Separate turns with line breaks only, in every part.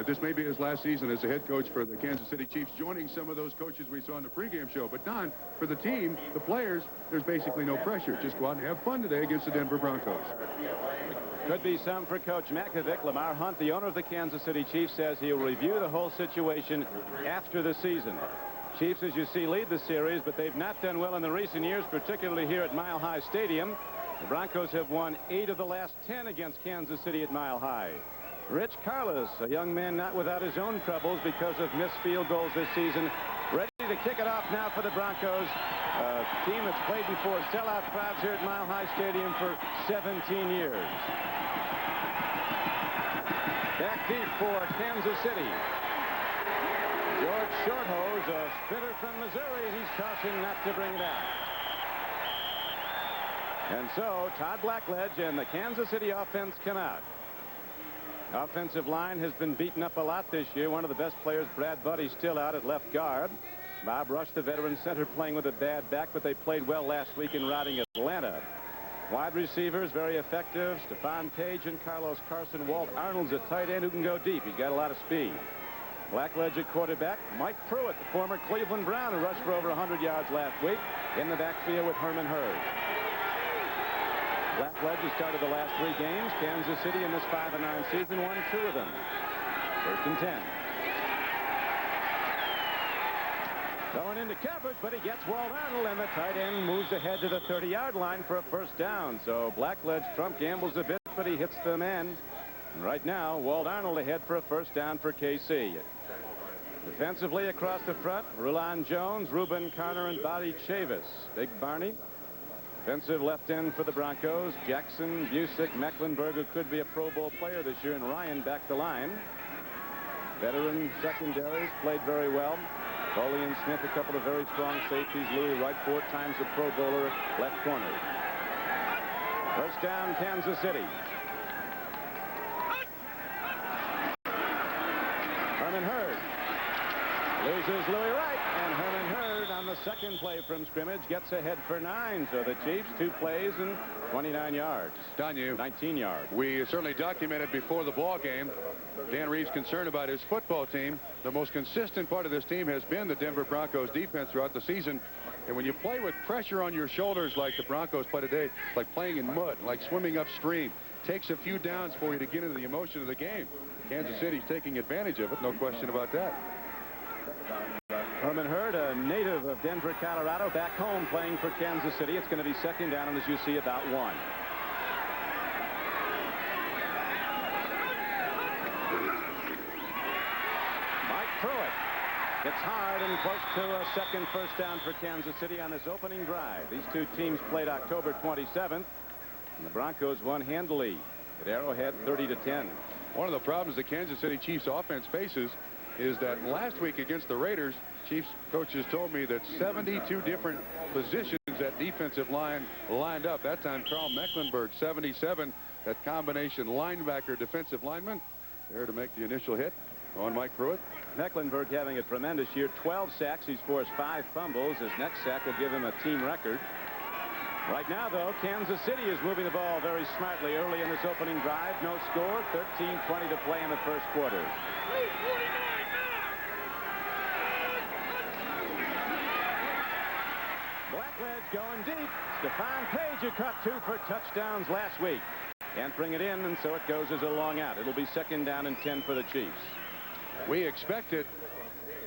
This may be his last season as a head coach for the Kansas City Chiefs, joining some of those coaches we saw in the pregame show. But, Don, for the team, the players, there's basically no pressure. Just go out and have fun today against the Denver Broncos.
Could be some for Coach Makovic. Lamar Hunt, the owner of the Kansas City Chiefs, says he'll review the whole situation after the season. Chiefs, as you see, lead the series, but they've not done well in the recent years, particularly here at Mile High Stadium. The Broncos have won 8 of the last 10 against Kansas City at Mile High. Rich Carlos, a young man not without his own troubles because of missed field goals this season, ready to kick it off now for the Broncos, a team that's played before sellout crowds here at Mile High Stadium for 17 years. Back deep for Kansas City. George Shorthose, a sprinter from Missouri. He's cautioned not to bring it out. And so Todd Blackledge and the Kansas City offense come out. Offensive line has been beaten up a lot this year. One of the best players, Brad Buddy, still out at left guard. Bob Rush, the veteran center, playing with a bad back, but they played well last week in routing Atlanta. Wide receivers, very effective. Stephon Page and Carlos Carson. Walt Arnold's a tight end who can go deep. He's got a lot of speed. Blackledge at quarterback. Mike Pruitt, the former Cleveland Brown, who rushed for over 100 yards last week. In the backfield with Herman Hurd. Blackledge has started the last 3 games. Kansas City in this 5-9 season won 2 of them. 1st and 10. Going into coverage, but he gets Walt Arnold, and the tight end moves ahead to the 30-yard line for a first down. So Blackledge Trump gambles a bit, but he hits the man. And right now, Walt Arnold ahead for a first down for KC. Defensively across the front, Rulon Jones, Reuben Carter, and Bobby Chavis. Big Barney. Defensive left end for the Broncos. Jackson, Busick, Mecklenburg, who could be a Pro Bowl player this year, and Ryan back the line. Veteran secondaries played very well. Foley and Smith, a couple of very strong safeties. Louis Wright, 4 times a Pro Bowler, left corner. First down, Kansas City. Herman Hurd loses Louis Wright, and Herman Hurd on the second play from scrimmage gets ahead for 9. So the Chiefs 2 plays and 29 yards. 19 yards.
We certainly documented before the ball game Dan Reeves' concern about his football team. The most consistent part of this team has been the Denver Broncos defense throughout the season. And when you play with pressure on your shoulders like the Broncos play today, like playing in mud, like swimming upstream, takes a few downs for you to get into the emotion of the game. Kansas City's taking advantage of it, no question about that.
Herman Hurd, a native of Denver, Colorado, back home playing for Kansas City. It's going to be second down, and as you see, about 1. Mike Pruitt gets hard and close to a second first down for Kansas City on his opening drive. These 2 teams played October 27th, and the Broncos won handily at Arrowhead 30-10.
One of the problems the Kansas City Chiefs offense faces is that last week against the Raiders, Chiefs coaches told me that 72 different positions at defensive line lined up. That time, Carl Mecklenburg, 77, that combination linebacker defensive lineman, there to make the initial hit on Mike Pruitt.
Mecklenburg having a tremendous year, 12 sacks. He's forced 5 fumbles. His next sack will give him a team record. Right now, though, Kansas City is moving the ball very smartly early in this opening drive. No score, 13:20 to play in the first quarter. Blackledge going deep. Stephon Page, who caught 2 for touchdowns last week. Can't bring it in, and so it goes as a long out. It'll be second down and 10 for the Chiefs.
We expected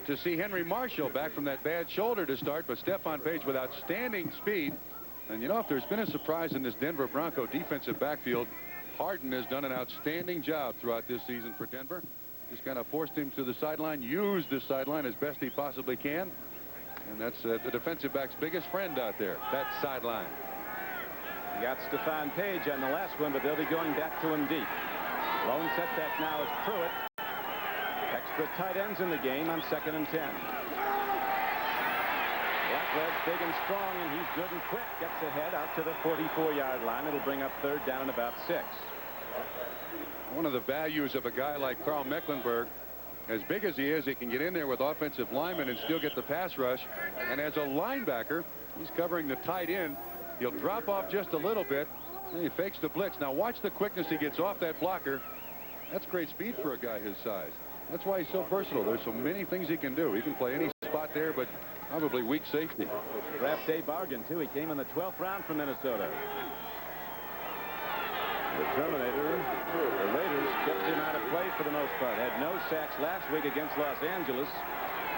to see Henry Marshall back from that bad shoulder to start, but Stephon Page with outstanding speed. And you know, if there's been a surprise in this Denver Bronco defensive backfield, Harden has done an outstanding job throughout this season for Denver. Just kind of forced him to the sideline, used the sideline as best he possibly can. And that's the defensive back's biggest friend out there, that sideline.
You got Stephon Page on the last one, but they'll be going back to him deep. Lone setback now is Pruitt. Extra tight ends in the game on 2nd and 10. Blackledge big and strong, and he's good and quick. Gets ahead out to the 44-yard line. It'll bring up third down and about 6.
One of the values of a guy like Carl Mecklenburg, as big as he is, he can get in there with offensive linemen and still get the pass rush. And as a linebacker, he's covering the tight end. He'll drop off just a little bit, and he fakes the blitz. Now watch the quickness he gets off that blocker. That's great speed for a guy his size. That's why he's so versatile. There's so many things he can do. He can play any spot there, but probably weak safety.
Draft day bargain, too. He came in the 12th round from Minnesota. The Terminator, the Raiders kept him out of play for the most part. Had no sacks last week against Los Angeles.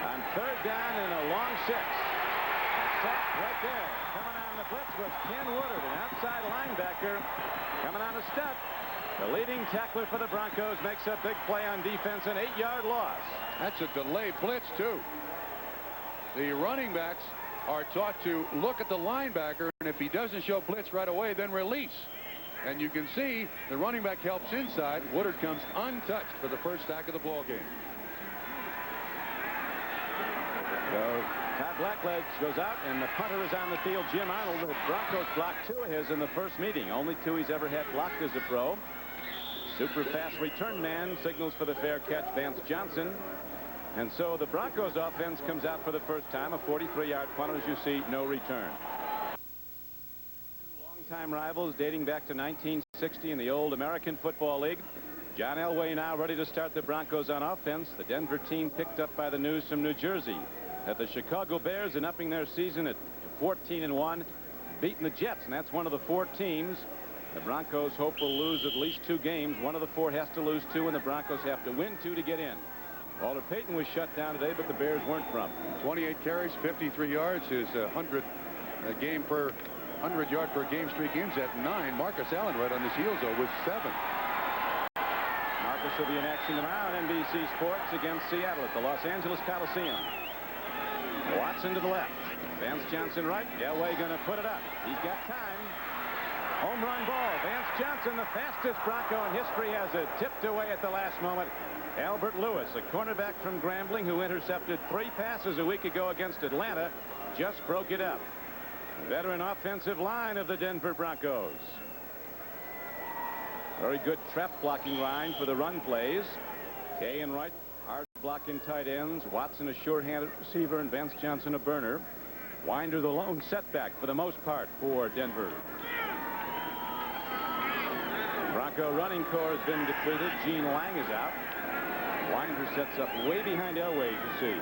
On third down and a long 6. A sack right there. Coming on the blitz was Ken Woodard, an outside linebacker. Coming on a step. The leading tackler for the Broncos makes a big play on defense, an 8-yard loss.
That's a delayed blitz, too. The running backs are taught to look at the linebacker, and if he doesn't show blitz right away, then release. And you can see the running back helps inside. Woodard comes untouched for the first sack of the ball game.
So Todd Blackledge goes out, and the punter is on the field. Jim Arnold. The Broncos blocked 2 of his in the first meeting. Only 2 he's ever had blocked as a pro. Super fast return man signals for the fair catch, Vance Johnson. And so the Broncos offense comes out for the first time. A 43-yard punt, as you see, no return. Longtime rivals dating back to 1960 in the old American Football League. John Elway now ready to start the Broncos on offense. The Denver team picked up by the news from New Jersey that the Chicago Bears are upping their season at 14-1, beating the Jets, and that's one of the 4 teams the Broncos hope will lose at least 2 games. One of the 4 has to lose 2, and the Broncos have to win 2 to get in. Walter Payton was shut down today, but the Bears weren't from.
28 carries, 53 yards. His 100 yard per game streak ends at 9. Marcus Allen right on his heels, though, with 7.
Marcus will be in action tomorrow on NBC Sports against Seattle at the Los Angeles Coliseum. Watson to the left. Vance Johnson right. Elway going to put it up. He's got time. Home run ball. Vance Johnson, the fastest Bronco in history, has it tipped away at the last moment. Albert Lewis, a cornerback from Grambling who intercepted 3 passes a week ago against Atlanta, just broke it up. Veteran offensive line of the Denver Broncos. Very good trap blocking line for the run plays. Kay and Wright, hard blocking tight ends. Watson, a sure-handed receiver, and Vance Johnson, a burner. Winder, the lone setback for the most part for Denver. Bronco running core has been depleted. Gene Lang is out. Winder sets up way behind Elway, as you see.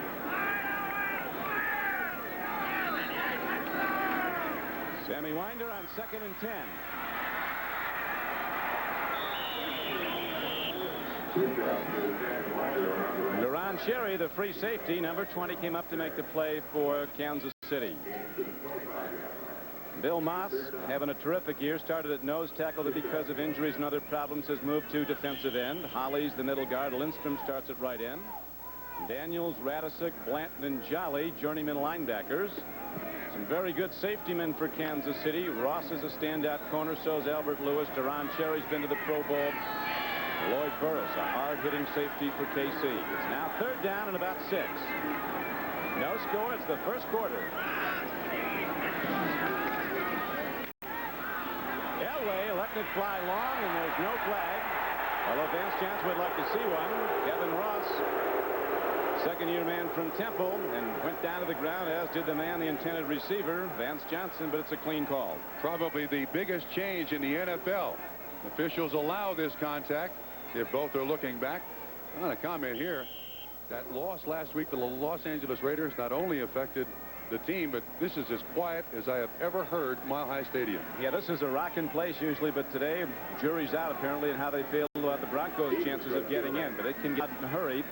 Sammy Winder on 2nd and 10. Duran Sherry, the free safety, number 20, came up to make the play for Kansas City. Bill Moss, having a terrific year, started at nose tackle, but because of injuries and other problems has moved to defensive end. Holly's the middle guard. Lindstrom starts at right end. Daniels, Radisick, Blanton, and Jolly, journeyman linebackers. Some very good safety men for Kansas City. Ross is a standout corner, so is Albert Lewis. Duran Cherry's been to the Pro Bowl. Lloyd Burris, a hard-hitting safety for KC. It's now 3rd down and about 6. No score. It's the first quarter. Elway letting it fly long, and there's no flag. Although Vance Johnson would like to see one. Kevin Ross, second-year man from Temple, and went down to the ground, as did the man, the intended receiver, Vance Johnson, but it's a clean call.
Probably the biggest change in the NFL. Officials allow this contact if both are looking back. On a comment here, that loss last week to the Los Angeles Raiders not only affected the team, but this is as quiet as I have ever heard Mile High Stadium.
Yeah, this is a rocking place usually, but today jury's out apparently in how they feel about the Broncos' chances of getting in, but it can get in a hurry.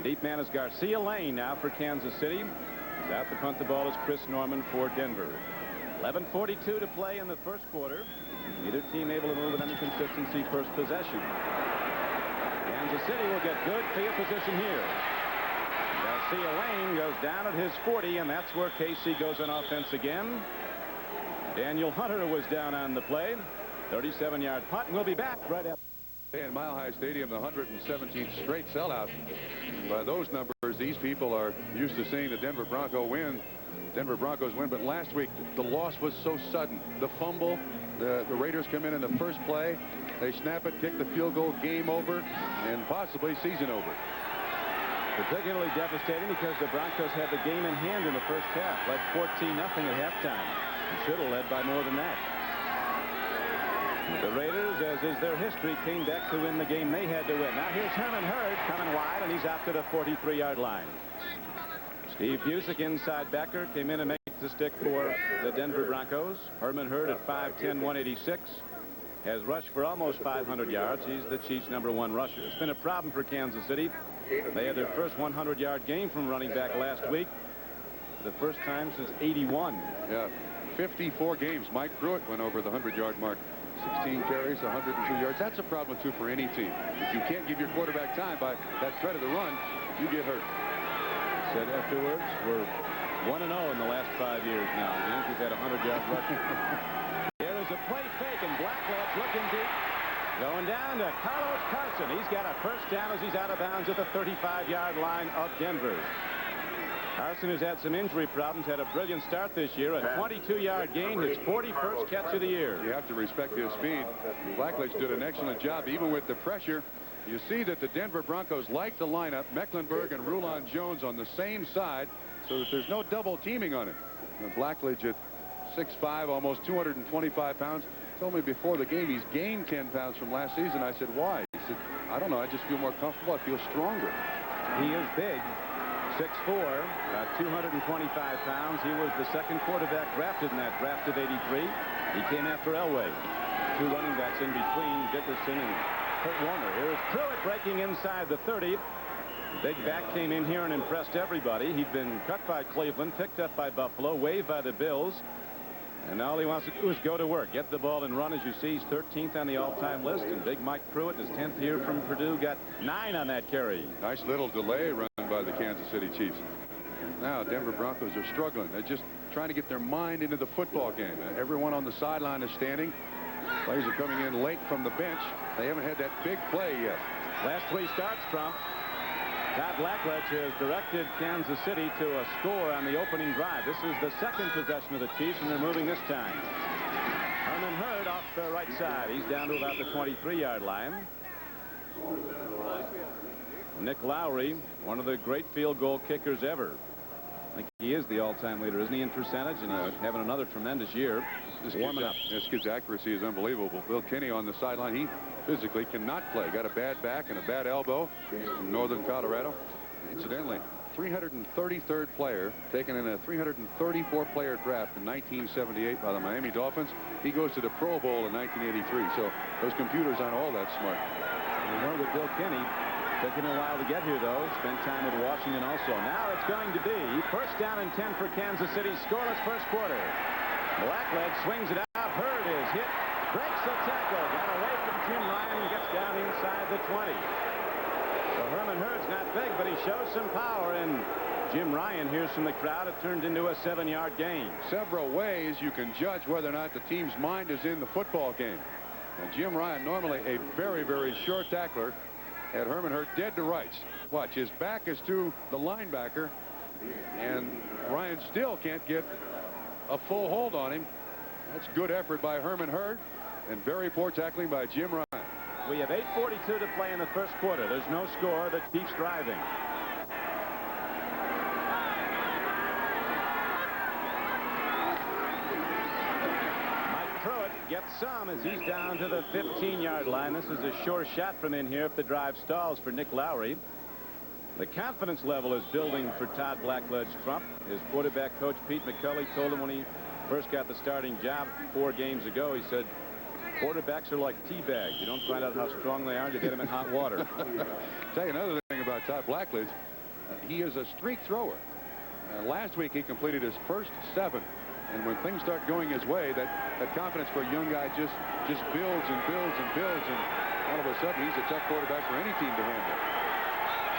Deep man is Garcia Lane now for Kansas City. Out to punt the ball is Chris Norman for Denver. 11:42 to play in the first quarter. Neither team able to move with any consistency first possession. Kansas City will get good field position here. Garcia Lane goes down at his 40, and that's where KC goes on offense again. Daniel Hunter was down on the play. 37-yard punt, and we'll be back right after.
In Mile High Stadium, the 117th straight sellout. By those numbers, these people are used to seeing the Denver Broncos win. But last week, the loss was so sudden. The fumble, the Raiders come in the first play. They snap it, kick the field goal, game over, and possibly season over.
Particularly devastating because the Broncos had the game in hand in the first half. Led 14-0 at halftime. And should have led by more than that. The Raiders, as is their history, came back to win the game they had to win. Now here's Herman Hurd coming wide, and he's shot to the 43-yard line. Steve Busick, inside backer, came in and made the stick for the Denver Broncos. Herman Hurd at 5'10", 186. Has rushed for almost 500 yards. He's the Chiefs' #1 rusher. It's been a problem for Kansas City. They had their first 100-yard game from running back last week. The first time since '81.
Yeah, 54 games. Mike Pruitt went over the 100-yard mark. 16 carries, 102 yards. That's a problem, too, for any team. If you can't give your quarterback time by that threat of the run, you get hurt.
Said afterwards, we're 1-0 in the last 5 years now. The Yankees had 100-yard rushing. Here is a play fake, and Blackledge looking deep. Going down to Carlos Carson. He's got a first down as he's out of bounds at the 35-yard line of Denver. Carson has had some injury problems, had a brilliant start this year. A 22-yard gain, his 41st catch of the year.
You have to respect his speed. Blackledge did an excellent job, even with the pressure. You see that the Denver Broncos like to line up Mecklenburg and Rulon Jones on the same side so that there's no double teaming on it. And Blackledge at 6'5", almost 225 pounds, told me before the game he's gained 10 pounds from last season. I said, why? He said, I don't know. I just feel more comfortable. I feel stronger.
He is big. 6'4", 225 pounds. He was the second quarterback drafted in that draft of '83. He came after Elway. 2 running backs in between Dickerson and Kurt Warner. Here is Pruitt breaking inside the 30. Big back came in here and impressed everybody. He'd been cut by Cleveland, picked up by Buffalo, waived by the Bills. And all he wants to do is go to work, get the ball and run. As you see, he's 13th on the all-time list. And big Mike Pruitt, his 10th year from Purdue, got 9 on that carry.
Nice little delay run by the Kansas City Chiefs. Now Denver Broncos are struggling. They're just trying to get their mind into the football game. Everyone on the sideline is standing. Players are coming in late from the bench. They haven't had that big play yet.
Last 3 starts, Trump. Todd Blackledge has directed Kansas City to a score on the opening drive. This is the second possession of the Chiefs, and they're moving this time. Herman Hurd off the right side. He's down to about the 23-yard line. Nick Lowry, one of the great field goal kickers ever. I think he is the all-time leader, isn't he, in percentage? And he's having another tremendous year. Warming up.
This kid's accuracy is unbelievable. Bill Kinney on the sideline. He physically cannot play. Got a bad back and a bad elbow from northern Colorado. Incidentally, 333rd player taken in a 334-player draft in 1978 by the Miami Dolphins. He goes to the Pro Bowl in 1983. So those computers aren't all that smart.
We were with Bill Kinney. Took him a while to get here, though. Spent time with Washington also. Now it's going to be first down and 10 for Kansas City. Scoreless first quarter. Blackledge swings it out. Hurd is hit. Breaks the tackle. Got away from Jim Ryan and gets down inside the 20. So Herman Hurd's not big, but he shows some power. And Jim Ryan hears from the crowd. It turned into a 7-yard gain.
Several ways you can judge whether or not the team's mind is in the football game. And Jim Ryan, normally a very, very short tackler, had Herman Hurd dead to rights. Watch, his back is to the linebacker, and Ryan still can't get a full hold on him. That's good effort by Herman Hurd, and very poor tackling by Jim Ryan.
We have 8:42 to play in the first quarter. There's no score. The Chiefs driving. Gets some as he's down to the 15-yard line. This is a sure shot from in here if the drive stalls for Nick Lowry. The confidence level is building for Todd Blackledge Trump. His quarterback coach Pete McCulley told him when he first got the starting job 4 games ago, he said, quarterbacks are like tea bags. You don't find out how strong they are until you get them in hot water.
Tell you another thing about Todd Blackledge. He is a streak thrower. Last week he completed his first 7. And when things start going his way, that confidence for a young guy just builds and builds and builds, and all of a sudden he's a tough quarterback for any team to handle.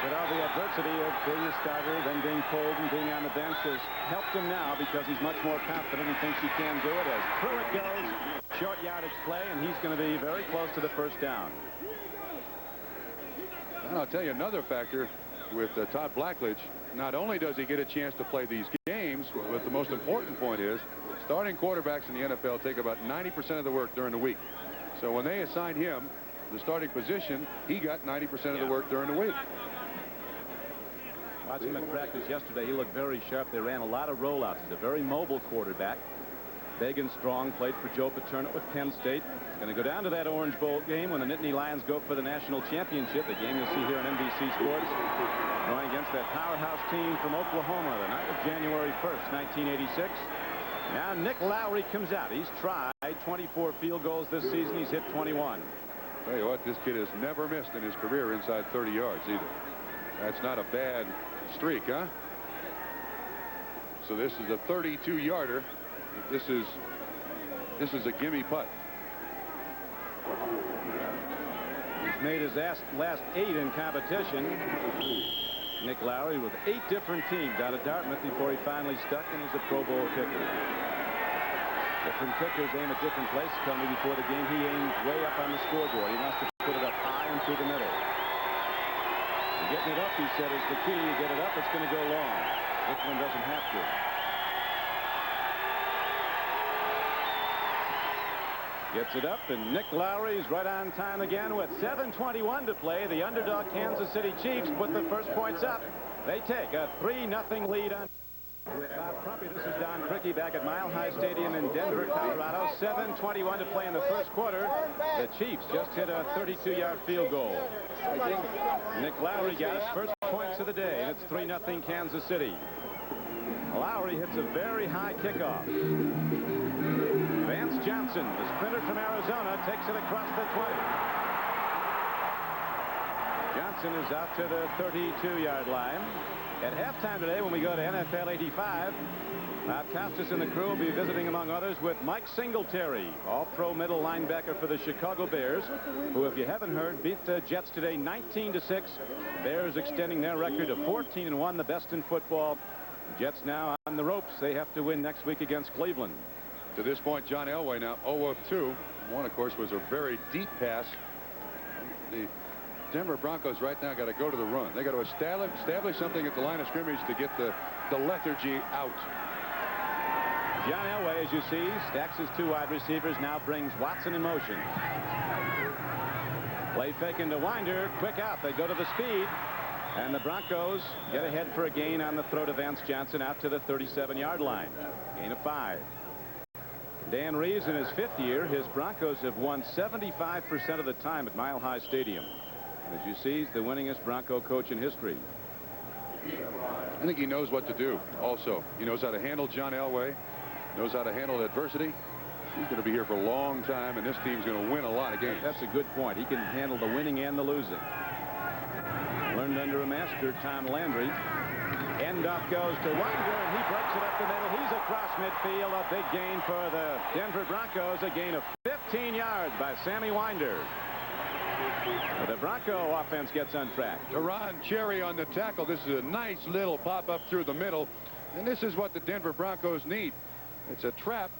But all the adversity of being a starter, then being pulled and being on the bench has helped him now because he's much more confident and thinks he can do it. As Pruitt goes, short yardage play, and he's going to be very close to the first down.
And I'll tell you another factor with Todd Blackledge. Not only does he get a chance to play these games, but the most important point is starting quarterbacks in the NFL take about 90% of the work during the week. So when they assigned him the starting position, he got 90% of the work during the week.
Watching him at practice yesterday, he looked very sharp. They ran a lot of rollouts. He's a very mobile quarterback. big and strong, played for Joe Paterno with Penn State. Going to go down to that Orange Bowl game when the Nittany Lions go for the national championship. The game you'll see here on NBC Sports. Going against that powerhouse team from Oklahoma the night of January 1st, 1986. Now Nick Lowry comes out. He's tried 24 field goals this season. He's hit 21.
Tell you what, this kid has never missed in his career inside 30 yards either. That's not a bad streak, huh? So this is a 32-yarder. This is a gimme putt.
He's made his last 8 in competition. Nick Lowry with 8 different teams out of Dartmouth before he finally stuck and is a Pro Bowl kicker. Different kickers aim at different places. Tell me before the game he aimed way up on the scoreboard. He wants to put it up high and through the middle. And getting it up, he said, is the key. You get it up, it's going to go long. This one doesn't have to. Gets it up, and Nick Lowry's right on time again with 7:21 to play. The underdog Kansas City Chiefs put the first points up. They take a 3-0 lead on. With Bob Crumpy, this is Don Crickey back at Mile High Stadium in Denver, Colorado. 7:21 to play in the first quarter. The Chiefs just hit a 32-yard field goal. Nick Lowry got his first points of the day, and it's 3-0 Kansas City. Lowry hits a very high kickoff. Vance Johnson, the sprinter from Arizona, takes it across the 20. Johnson is out to the 32-yard line. At halftime today, when we go to NFL 85, Bob Costas and the crew will be visiting, among others, with Mike Singletary, all-pro middle linebacker for the Chicago Bears, who, if you haven't heard, beat the Jets today 19-6. Bears extending their record to 14-1, the best in football. The Jets now on the ropes. They have to win next week against Cleveland.
To this point, John Elway now 0 of 2. One, of course, was a very deep pass. The Denver Broncos right now got to go to the run. They got to establish something at the line of scrimmage to get the lethargy out.
John Elway, as you see, stacks his 2 wide receivers, now brings Watson in motion. Play fake into Winder, quick out. They go to the speed, and the Broncos get ahead for a gain on the throw to Vance Johnson out to the 37-yard line. Gain of 5. Dan Reeves in his 5th year. His Broncos have won 75% of the time at Mile High Stadium. As you see, he's the winningest Bronco coach in history.
I think he knows what to do. Also, he knows how to handle John Elway, knows how to handle adversity. He's going to be here for a long time, and this team's going to win a lot of games.
That's a good point. He can handle the winning and the losing. Learned under a master, Tom Landry. End off goes to Winder, and he breaks it up the middle. He's across midfield. A big gain for the Denver Broncos. A gain of 15 yards by Sammy Winder. The Bronco offense gets on track.
Deron Cherry on the tackle. This is a nice little pop up through the middle. And this is what the Denver Broncos need. It's a trap,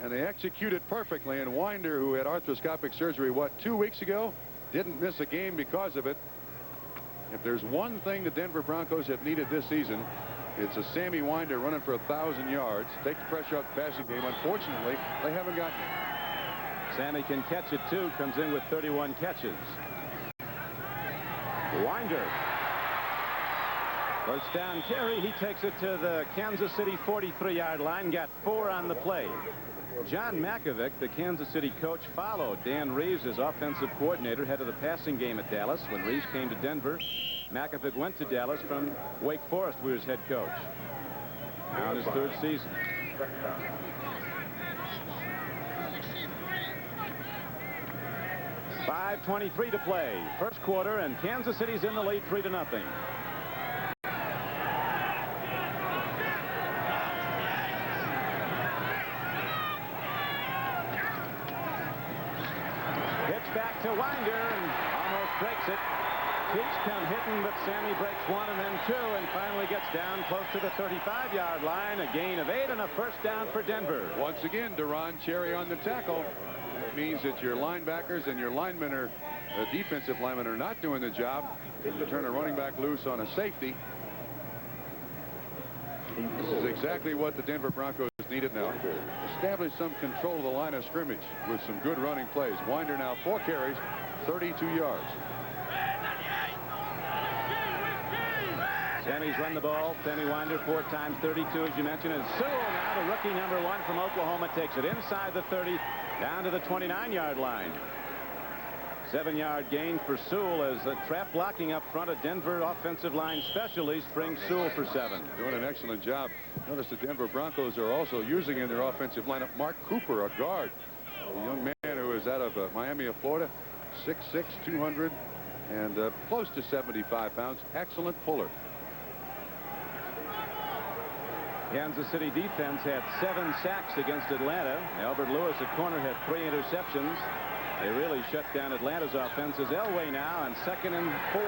and they execute it perfectly. And Winder, who had arthroscopic surgery, 2 weeks ago, didn't miss a game because of it. If there's one thing the Denver Broncos have needed this season, it's a Sammy Winder running for 1,000 yards. Take the pressure off the passing game. Unfortunately, they haven't gotten it.
Sammy can catch it, too. Comes in with 31 catches. Winder. First down carry. He takes it to the Kansas City 43-yard line. Got 4 on the play. John Makovic, the Kansas City coach, followed Dan Reeves as offensive coordinator, head of the passing game at Dallas. When Reeves came to Denver, Makovic went to Dallas from Wake Forest, where he was head coach. Now in his 3rd season. .5:23 to play. First quarter, and Kansas City's in the lead 3-0. Back to Winder, and almost breaks it. Keeps come hitting, but Sammy breaks 1 and then 2, and finally gets down close to the 35-yard line. A gain of 8 and a first down for Denver.
Once again, Deron Cherry on the tackle. It means that your linebackers and your linemen are, defensive linemen are not doing the job. You turn a running back loose on a safety. This is exactly what the Denver Broncos needed now. Establish some control of the line of scrimmage with some good running plays. Winder now 4 carries, 32 yards.
Sammy's run the ball. Sammy Winder 4 times 32, as you mentioned. And Sewell now, the rookie number 1 from Oklahoma, takes it inside the 30 down to the 29-yard line. 7-yard gain for Sewell as the trap blocking up front. A Denver offensive line specialist brings Sewell for 7.
Doing an excellent job. Notice the Denver Broncos are also using in their offensive lineup Mark Cooper, a guard, a young man who is out of Miami of Florida, 6'6", 200, and close to 75 pounds. Excellent puller.
Kansas City defense had 7 sacks against Atlanta. Albert Lewis at corner had 3 interceptions. They really shut down Atlanta's offense. As Elway now on 2nd and 4.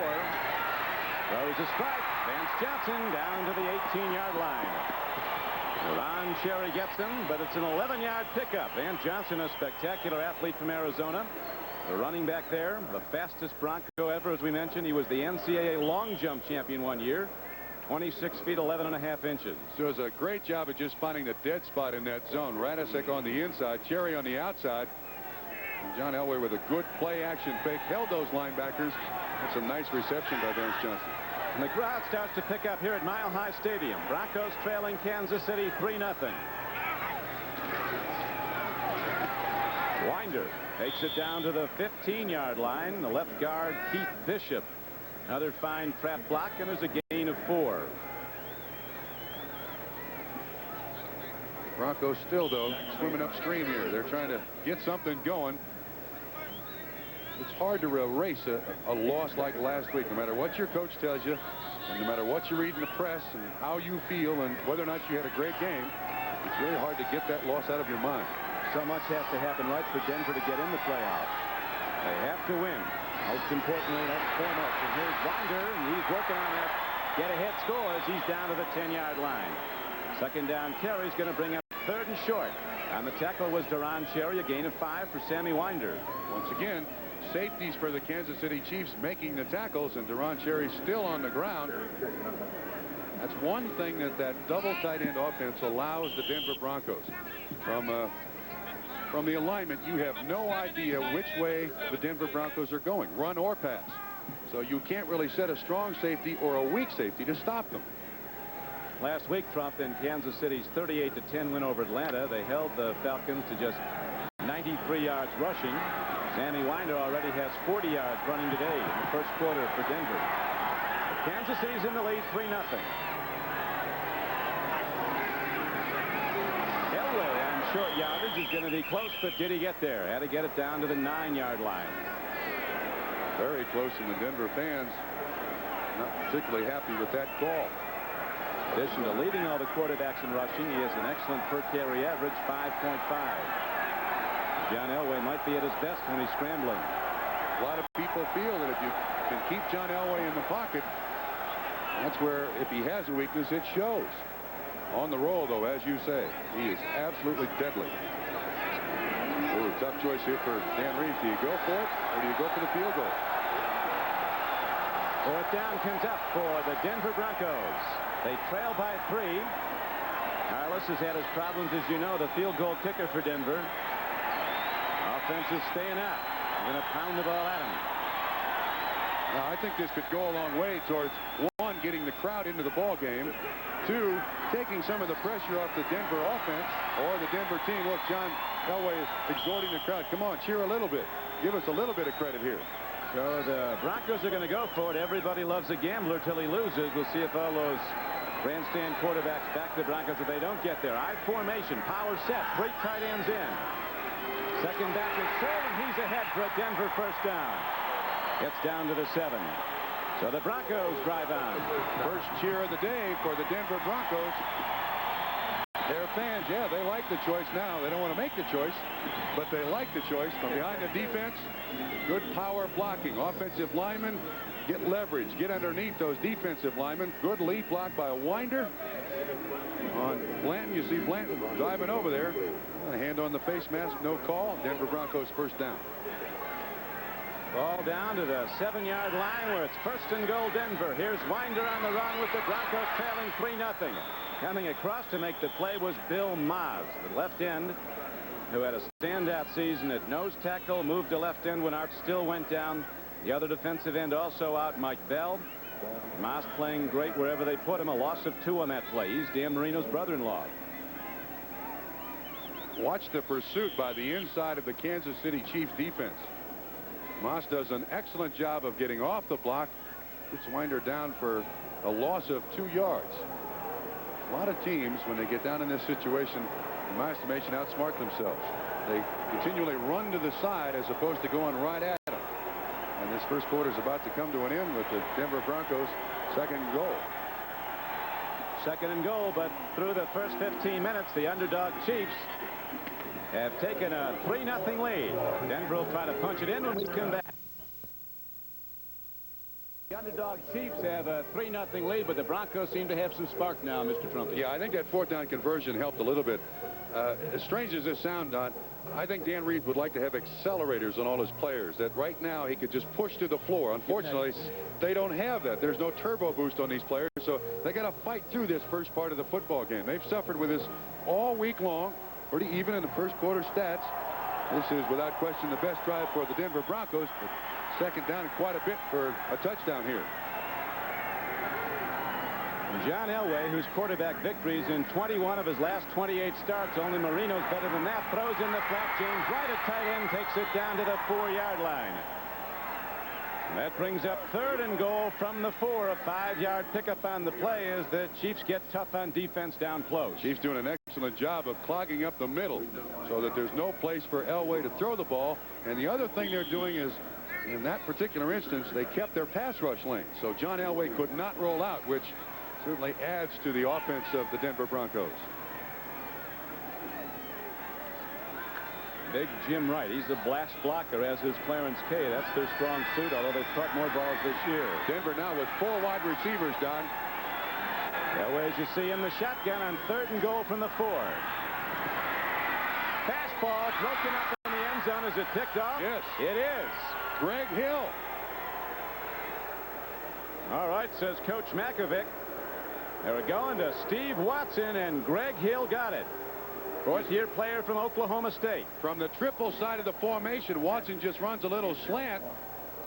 Throws a strike. Vance Johnson down to the 18-yard line. Ron Cherry gets him, but it's an 11-yard pickup. Vance Johnson, a spectacular athlete from Arizona. The running back there, the fastest Bronco ever, as we mentioned. He was the NCAA long jump champion one year. 26 feet 11.5 inches.
So does a great job of just finding the dead spot in that zone. Radisek on the inside, Cherry on the outside. And John Elway with a good play action fake held those linebackers. That's a nice reception by Vance Johnson.
And the crowd starts to pick up here at Mile High Stadium. Broncos trailing Kansas City 3-0. Winder takes it down to the 15-yard line. The left guard Keith Bishop. Another fine trap block, and there's a gain of 4.
Broncos still, though, swimming upstream here. They're trying to get something going. It's hard to erase a loss like last week, no matter what your coach tells you, and no matter what you read in the press and how you feel and whether or not you had a great game. It's really hard to get that loss out of your mind.
So much has to happen right for Denver to get in the playoffs. They have to win. Most importantly, that's foremost. And here's Winder, and he's working on that get-ahead score as he's down to the 10-yard line. 2nd down carry's going to bring up 3rd and short. On the tackle was Deron Cherry, a gain of 5 for Sammy Winder.
Once again, safeties for the Kansas City Chiefs making the tackles, and Deron Cherry still on the ground. That's one thing that double tight end offense allows the Denver Broncos. From the alignment, you have no idea which way the Denver Broncos are going, run or pass. So you can't really set a strong safety or a weak safety to stop them.
Last week, Trump, in Kansas City's 38-10 win over Atlanta, they held the Falcons to just 93 yards rushing. Sammy Winder already has 40 yards running today in the first quarter for Denver. Kansas City's in the lead 3-0. Elway on short yardage is going to be close, but did he get there? Had to get it down to the 9-yard line.
Very close, and the Denver fans not particularly happy with that call.
In addition to leading all the quarterbacks in rushing, he has an excellent per carry average, 5.5. John Elway might be at his best when he's scrambling.
A lot of people feel that if you can keep John Elway in the pocket, that's where, if he has a weakness, it shows. On the roll, though, as you say, he is absolutely deadly. Ooh, tough choice here for Dan Reeves. Do you go for it, or do you go for the field goal?
4th down comes up for the Denver Broncos. They trail by 3. Harless has had his problems, as you know, the field goal kicker for Denver. Offense is staying out. They're going to pound the ball at him.
Now, I think this could go a long way towards, 1, getting the crowd into the ball game, 2, taking some of the pressure off the Denver offense or the Denver team. Look, John Elway is exhorting the crowd. Come on, cheer a little bit. Give us a little bit of credit here.
So the Broncos are going to go for it. Everybody loves a gambler till he loses. We'll see if all those grandstand quarterbacks back the Broncos if they don't get there. I formation, power set, 3 tight ends in. 2nd back is short, and he's ahead for a Denver 1st down. Gets down to the 7. So the Broncos drive on.
First cheer of the day for the Denver Broncos. Their fans, yeah, they like the choice now. They don't want to make the choice, but they like the choice. From behind the defense, good power blocking. Offensive linemen get leverage, get underneath those defensive linemen. Good lead block by a Winder. On Blanton, you see Blanton driving over there. A hand on the face mask, no call. Denver Broncos 1st down.
Ball down to the 7-yard line where it's 1st and goal Denver. Here's Winder on the run with the Broncos trailing 3-0. Coming across to make the play was Bill Maas, the left end, who had a standout season at nose tackle, moved to left end when Art Still went down. The other defensive end also out, Mike Bell. Moss playing great wherever they put him. A loss of 2 on that play. He's Dan Marino's brother-in-law.
Watch the pursuit by the inside of the Kansas City Chiefs defense. Moss does an excellent job of getting off the block. Gets Winder down for a loss of 2 yards. A lot of teams, when they get down in this situation, in my estimation, outsmart themselves. They continually run to the side as opposed to going right at them. And this first quarter is about to come to an end with the Denver Broncos' second and goal.
Second and goal, but through the first 15 minutes, the underdog Chiefs have taken a 3-0 lead. Denver will try to punch it in when we come back. The underdog Chiefs have a 3-0 lead, but the Broncos seem to have some spark now, Mr. Trumpy.
Yeah, I think that 4th down conversion helped a little bit. As strange as this sounds, Don, I think Dan Reed would like to have accelerators on all his players, that right now he could just push to the floor. Unfortunately, they don't have that. There's no turbo boost on these players, so they got to fight through this first part of the football game. They've suffered with this all week long, pretty even in the first quarter stats. This is without question the best drive for the Denver Broncos, but second down quite a bit for a touchdown here.
John Elway, whose quarterback victories in 21 of his last 28 starts, only Marino's better than that, throws in the flat. James Wright at tight end takes it down to the 4-yard line. And that brings up 3rd and goal from the 4. A 5-yard pickup on the play as the Chiefs get tough on defense down close.
Chiefs doing an excellent job of clogging up the middle so that there's no place for Elway to throw the ball. And the other thing they're doing is, in that particular instance, they kept their pass rush lane. So John Elway could not roll out, which certainly adds to the offense of the Denver Broncos.
Big Jim Wright. He's a blast blocker, as is Clarence Kay. That's their strong suit, although they've caught more balls this year.
Denver now with 4 wide receivers, Don.
Elway, as you see, in the shotgun on 3rd and goal from the 4. Fastball broken up in the end zone. Is it picked off?
Yes.
It is.
Greg Hill.
All right, says Coach Makovic. They were going to Steve Watson, and Greg Hill got it. 4th-year player from Oklahoma State.
From the triple side of the formation, Watson just runs a little slant.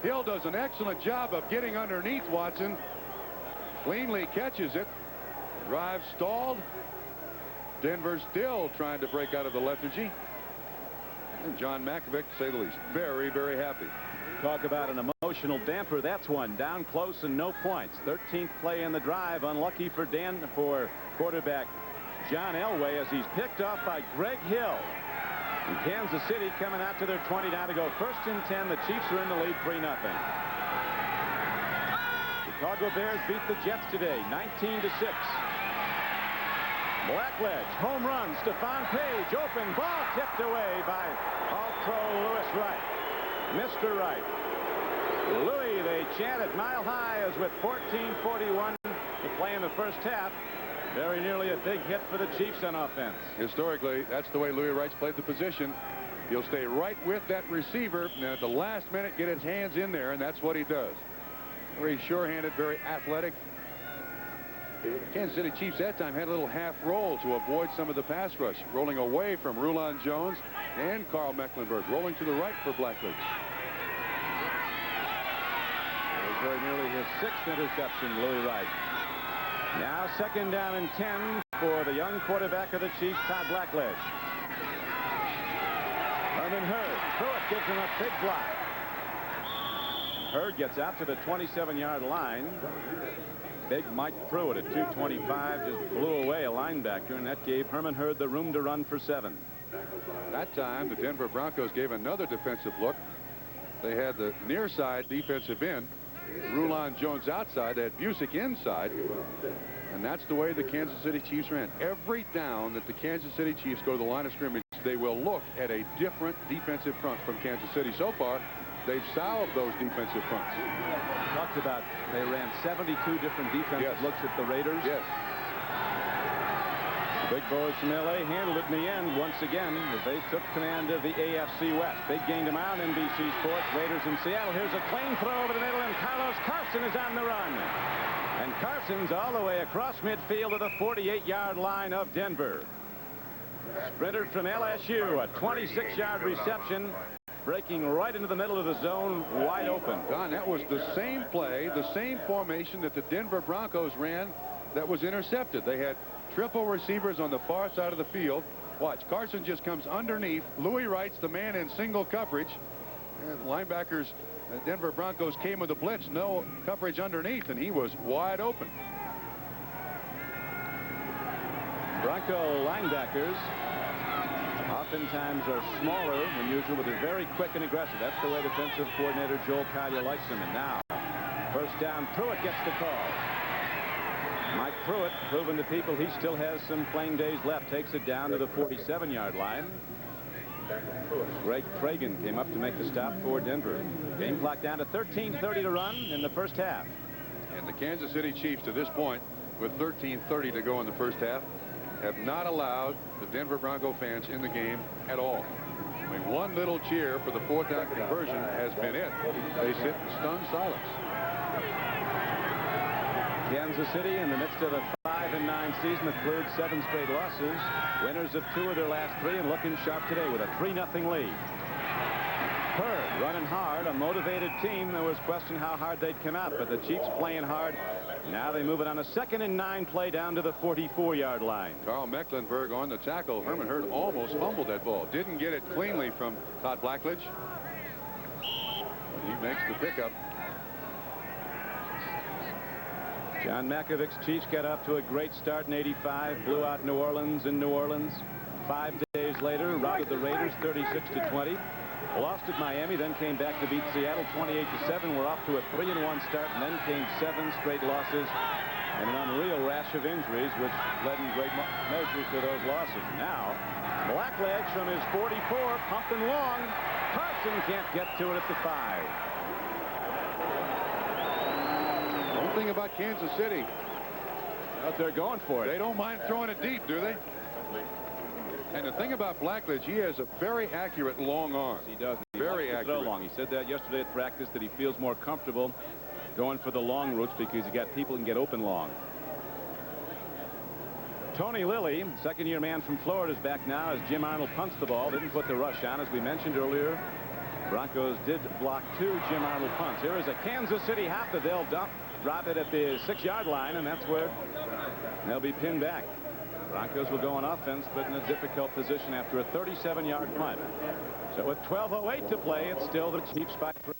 Hill does an excellent job of getting underneath Watson. Cleanly catches it. Drive stalled. Denver still trying to break out of the lethargy. And John Makovic, to say the least, very, very happy.
Talk about an emotional damper. That's one. Down close and no points. 13th play in the drive. Unlucky for quarterback John Elway, as he's picked off by Greg Hill. And Kansas City coming out to their 20 now to go. 1st and 10. The Chiefs are in the lead 3-0. Chicago Bears beat the Jets today 19-6. Blackledge, home run. Stephon Page, open ball, tipped away by All-Pro Louis Wright. Mr. Wright. Louis, they chant at Mile High, as with 14:41 to play in the first half. Very nearly a big hit for the Chiefs on offense.
Historically, that's the way Louis Wright's played the position. He'll stay right with that receiver, and at the last minute get his hands in there, and that's what he does. Very sure-handed, very athletic. Kansas City Chiefs that time had a little half roll to avoid some of the pass rush, rolling away from Rulon Jones and Carl Mecklenburg, rolling to the right for Blackledge.
Very nearly his 6th interception, Louis Wright. Now 2nd down and 10 for the young quarterback of the Chiefs, Todd Blackledge. Herman Hurd, Pruitt gives him a big block. Hurd gets out to the 27-yard line. Big Mike Pruitt at 225 just blew away a linebacker, and that gave Herman Hurd the room to run for 7.
That time, the Denver Broncos gave another defensive look. They had the near side defensive end, Rulon Jones outside. They had Busick inside, and that's the way the Kansas City Chiefs ran. Every down that the Kansas City Chiefs go to the line of scrimmage, they will look at a different defensive front from Kansas City. So far, they've solved those defensive fronts.
Talked about they ran 72 different defensive looks at the Raiders.
Yes.
The big boys from L.A. handled it in the end once again as they took command of the AFC West. Big game tomorrow on NBC Sports. Raiders in Seattle. Here's a clean throw over the middle, and Carlos Carson is on the run. And Carson's all the way across midfield to the 48-yard line of Denver. Sprinter from LSU, a 26-yard reception. breaking right into the middle of the zone, wide open.
Don, that was the same play, the same formation that the Denver Broncos ran that was intercepted. They had triple receivers on the far side of the field. Watch, Carson just comes underneath. Louis Wright's the man in single coverage. And linebackers, the Denver Broncos came with a blitz, no coverage underneath, and he was wide open.
Bronco linebackers oftentimes are smaller than usual, but they're very quick and aggressive. That's the way defensive coordinator Joel Collier likes them. And now, first down, Pruitt gets the call. Mike Pruitt proving to people he still has some playing days left. Takes it down to the 47-yard line. Greg Tragan came up to make the stop for Denver. Game clock down to 13:30 to run in the first half.
And the Kansas City Chiefs, to this point, with 13:30 to go in the first half, have not allowed the Denver Bronco fans in the game at all. I mean, one little cheer for the fourth down conversion has been it. They sit in stunned silence.
Kansas City, in the midst of a 5-9 season, includes 7 straight losses. Winners of 2 of their last 3 and looking sharp today with a 3-0 lead. Hurd running hard, a motivated team. There was question how hard they'd come out, but the Chiefs playing hard. Now they move it on a 2nd and 9 play down to the 44-yard line.
Carl Mecklenburg on the tackle. Herman Hurd almost fumbled that ball. Didn't get it cleanly from Todd Blackledge. He makes the pickup.
John Makovich's Chiefs got up to a great start in '85. Blew out New Orleans in New Orleans. 5 days later, routed the Raiders 36-20. Lost at Miami, then came back to beat Seattle 28-7. We're off to a 3-1 start, and then came 7 straight losses and an unreal rash of injuries, which led in great measure to those losses. Now, Blackledge from his 44, pumping long. Carson can't get to it at the 5.
One thing about Kansas City,
Out there going for it.
they don't mind throwing it deep, do they? And the thing about Blackledge, he has a very accurate long arm.
He does. He
Very
likes to throw
accurate.
long. He said that yesterday at practice, that he feels more comfortable going for the long routes because you got people who can get open long. Tony Lilly, second-year man from Florida, is back now as Jim Arnold punts the ball. Didn't put the rush on, as we mentioned earlier. Broncos did block 2 Jim Arnold punts. Here is a Kansas City hop that they'll drop it at the 6-yard line, and that's where they'll be pinned back. Broncos will go on offense, but in a difficult position after a 37-yard punt. So with 12:08 to play, it's still the Chiefs by 3.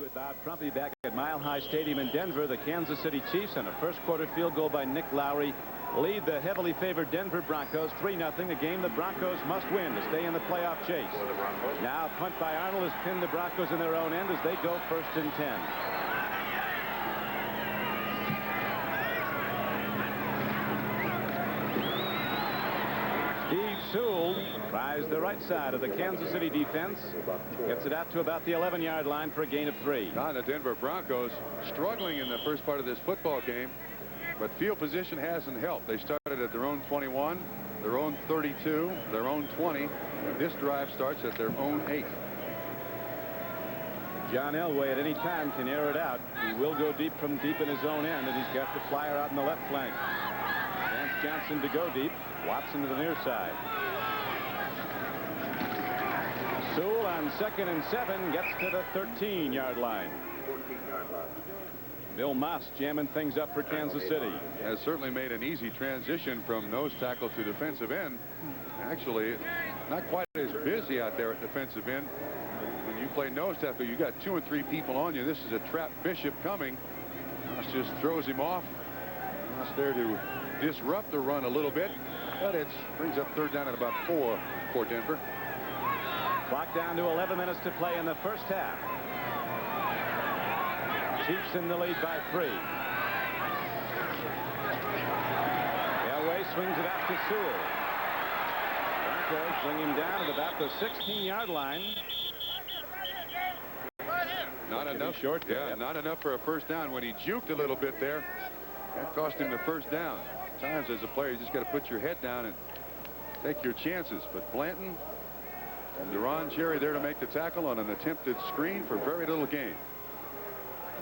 With Bob Trumpy back at Mile High Stadium in Denver, the Kansas City Chiefs and a first-quarter field goal by Nick Lowry lead the heavily favored Denver Broncos 3-0, a game the Broncos must win to stay in the playoff chase. Now a punt by Arnold has pinned the Broncos in their own end as they go 1st and 10. Steve Sewell tries the right side of the Kansas City defense. Gets it out to about the 11-yard line for a gain of 3.
Now the Denver Broncos struggling in the first part of this football game, but field position hasn't helped. They started at their own 21, their own 32, their own 20, and this drive starts at their own 8.
John Elway at any time can air it out. He will go deep from deep in his own end, and he's got the flyer out in the left flank. Vance Johnson to go deep. Watson to the near side. Sewell on 2nd and 7 gets to the 13-yard line. Bill Moss jamming things up for Kansas City.
Has certainly made an easy transition from nose tackle to defensive end. Actually, not quite as busy out there at defensive end. When you play nose tackle, you got 2 and 3 people on you. This is a trap Bishop coming. Moss just throws him off. Moss there to disrupt the run a little bit, but it brings up 3rd down at about 4 for Denver.
Clock down to 11 minutes to play in the first half. Chiefs in the lead by 3. Elway swings it out to Sewell. Broncos bring him down at about the 16-yard line.
Not enough.
Short there.
Yeah, not enough for a first down. When he juked a little bit there, that cost him the first down. Times as a player, you just got to put your head down and take your chances. But Blanton and Deron Cherry there to make the tackle on an attempted screen for very little gain.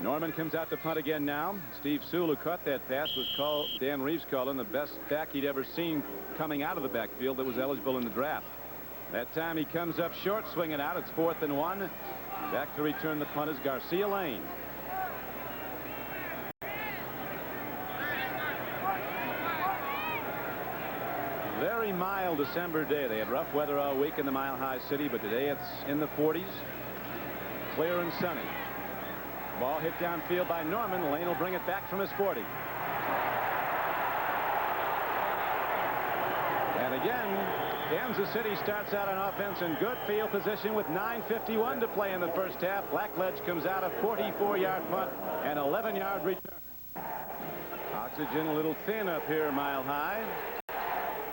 Norman comes out to punt again now. Steve Sewell, who caught that pass, was called, Dan Reeves called him the best back he'd ever seen coming out of the backfield that was eligible in the draft. That time he comes up short, swinging out. It's 4th and 1. Back to return the punt is Garcia Lane. Very mild December day. They had rough weather all week in the Mile High City, but today it's in the 40s. Clear and sunny. Ball hit downfield by Norman. Lane will bring it back from his 40. And again, Kansas City starts out on offense in good field position with 9:51 to play in the first half. Blackledge comes out a 44-yard punt and 11-yard return. Oxygen a little thin up here, Mile High.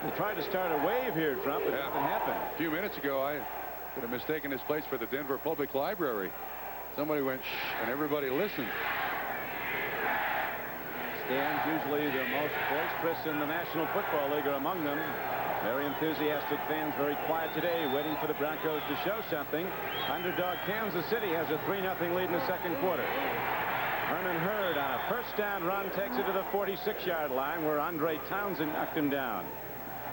They tried to start a wave here, Trump, but nothing happened.
A few minutes ago, I could have mistaken this place for the Denver Public Library. Somebody went shh, and everybody listened.
Stands, usually the most boisterous in the National Football League, are among them. Very enthusiastic fans, very quiet today, waiting for the Broncos to show something. Underdog Kansas City has a 3-0 lead in the second quarter. Herman Hurd on a first down run takes it to the 46-yard line where Andre Townsend knocked him down.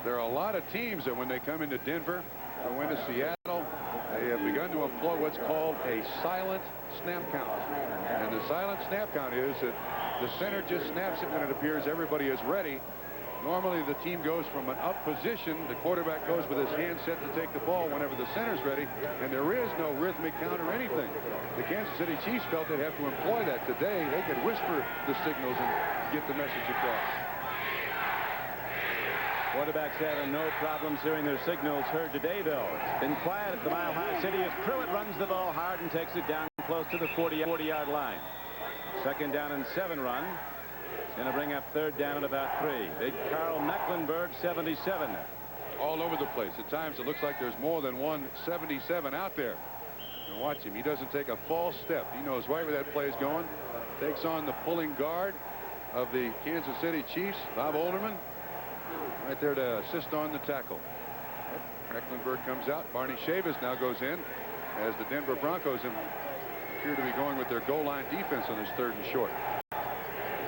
There are a lot of teams that when they come into Denver or went to Seattle, they have begun to employ what's called a silent snap count. And the silent snap count is that the center just snaps it when it appears everybody is ready. Normally the team goes from an up position. The quarterback goes with his hand set to take the ball whenever the center's ready, and there is no rhythmic count or anything. The Kansas City Chiefs felt they'd have to employ that today. They could whisper the signals and get the message across.
Quarterbacks having no problems hearing their signals heard today, though. It's been quiet at the Mile High City as Pruitt runs the ball hard and takes it down close to the 40-yard line. Second down and 7 run. It's going to bring up third down at about 3. Big Carl Mecklenburg, 77.
All over the place. At times it looks like there's more than one 77 out there. And watch him. He doesn't take a false step. He knows right where that play is going. Takes on the pulling guard of the Kansas City Chiefs, Bob Olderman, right there to assist on the tackle. Mecklenburg comes out. Barney Chavis now goes in as the Denver Broncos appear to be going with their goal line defense on this 3rd and short.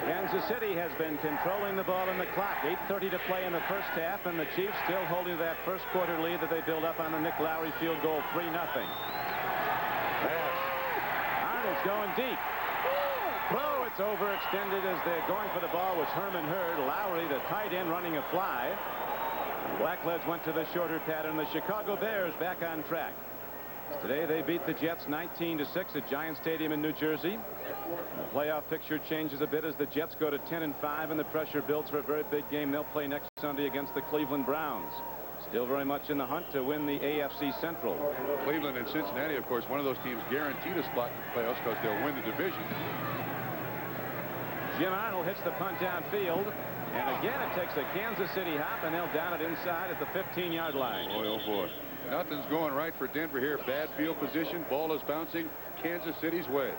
Kansas City has been controlling the ball in the clock. 8:30 to play in the first half, and the Chiefs still holding that first quarter lead that they built up on the Nick Lowry field goal, 3-0. Arnold's going deep. Throw, it's overextended as they're going for the ball was Herman Hurd. Lowry, the tight end, running a fly. Blackledge went to the shorter pattern. The Chicago Bears back on track. Today they beat the Jets 19-6 at Giant Stadium in New Jersey. The playoff picture changes a bit as the Jets go to 10-5 and the pressure builds for a very big game they'll play next Sunday against the Cleveland Browns. Still very much in the hunt to win the AFC Central.
Cleveland and Cincinnati, of course, one of those teams guaranteed a spot in the playoffs because they'll win the division.
Jim Arnold hits the punt downfield. And again, it takes a Kansas City hop, and they'll down it inside at the 15-yard line.
Boy, oh boy. Nothing's going right for Denver here. Bad field position. Ball is bouncing Kansas City's way.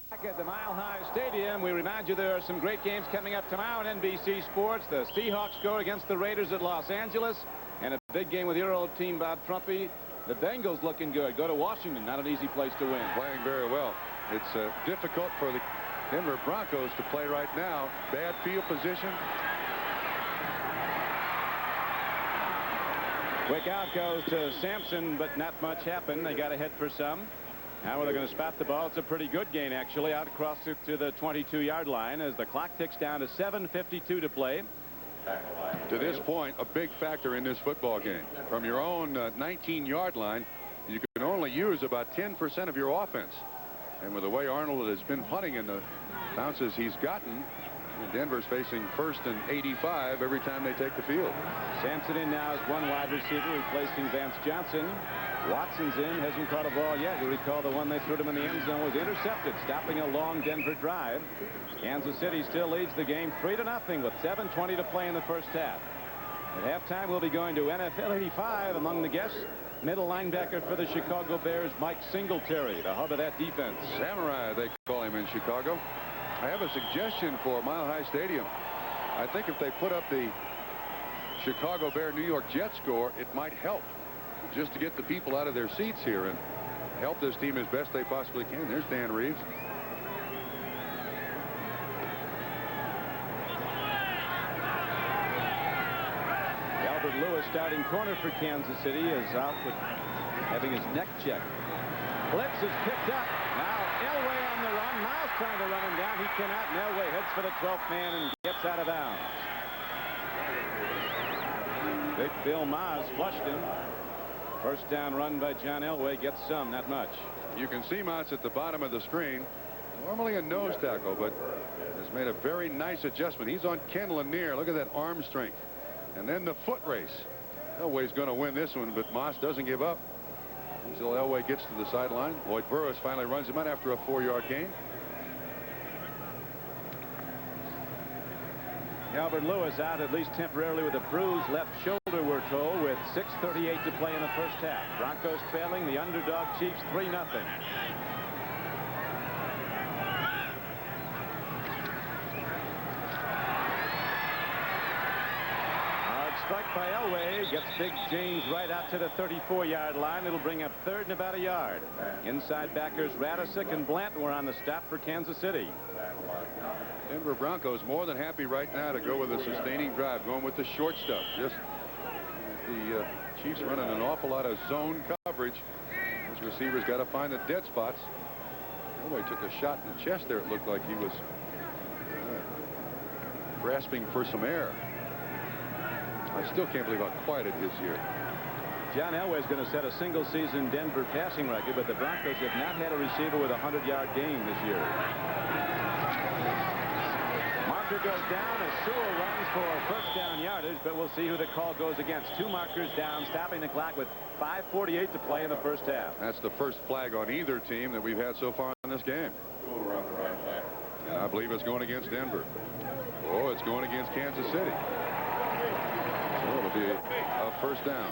Back at the Mile High Stadium, we remind you there are some great games coming up tomorrow on NBC Sports. The Seahawks go against the Raiders at Los Angeles. And a big game with your old team, Bob Trumpy. The Bengals looking good. Go to Washington. Not an easy place to win.
Playing very well. It's difficult for the Denver Broncos to play right now. Bad field position.
Quick out goes to Sampson, but not much happened. They got ahead for some. Now they're going to spot the ball. It's a pretty good gain, actually, out across to the 22-yard line as the clock ticks down to 7:52 to play.
To this point, a big factor in this football game. From your own 19-yard line, you can only use about 10% of your offense. And with the way Arnold has been punting in the bounces he's gotten, Denver's facing 1st and 85 every time they take the field.
Sampson in now as one wide receiver, replacing Vance Johnson. Watson's in, hasn't caught a ball yet. You recall the one they threw him in the end zone was intercepted, stopping a long Denver drive. Kansas City still leads the game 3-0 with 7:20 to play in the first half. At halftime, we'll be going to NFL 85 among the guests. Middle linebacker for the Chicago Bears, Mike Singletary, the hub of that defense.
Samurai, they call him in Chicago. I have a suggestion for Mile High Stadium. I think if they put up the Chicago Bear New York Jets score, it might help just to get the people out of their seats here and help this team as best they possibly can. There's Dan Reeves.
Albert Lewis, starting corner for Kansas City, is out with having his neck checked. Blitz is picked up. Now Elway on the run. Miles trying to run him down. He cannot. And Elway heads for the 12th man and gets out of bounds. Big Bill Miles flushed him. First down run by John Elway gets some, not much.
You can see Mott's at the bottom of the screen. Normally a nose tackle, but has made a very nice adjustment. He's on Ken Lanier. Look at that arm strength. And then the foot race. Elway's going to win this one, but Moss doesn't give up until Elway gets to the sideline. Lloyd Burris finally runs him out after a 4-yard gain.
Albert Lewis out at least temporarily with a bruised left shoulder, we're told, with 6:38 to play in the first half. Broncos trailing the underdog Chiefs 3-0. Strike by Elway gets Big James right out to the 34-yard line. It'll bring up third and about a yard. Inside backers Radisick and Blanton were on the stop for Kansas City.
Denver Broncos more than happy right now to go with a sustaining drive, going with the short stuff. Just the Chiefs running an awful lot of zone coverage. Those receivers got to find the dead spots. Elway took a shot in the chest there. It looked like he was grasping for some air. I still can't believe how quiet it is here.
John Elway is going to set a single-season Denver passing record, but the Broncos have not had a receiver with a 100-yard game this year. Marker goes down as Sewell runs for first down yardage, but we'll see who the call goes against. 2 markers down, stopping the clock with 5:48 to play in the first half.
That's the first flag on either team that we've had so far in this game. And I believe it's going against Denver. Oh, it's going against Kansas City. So it'll be a first down.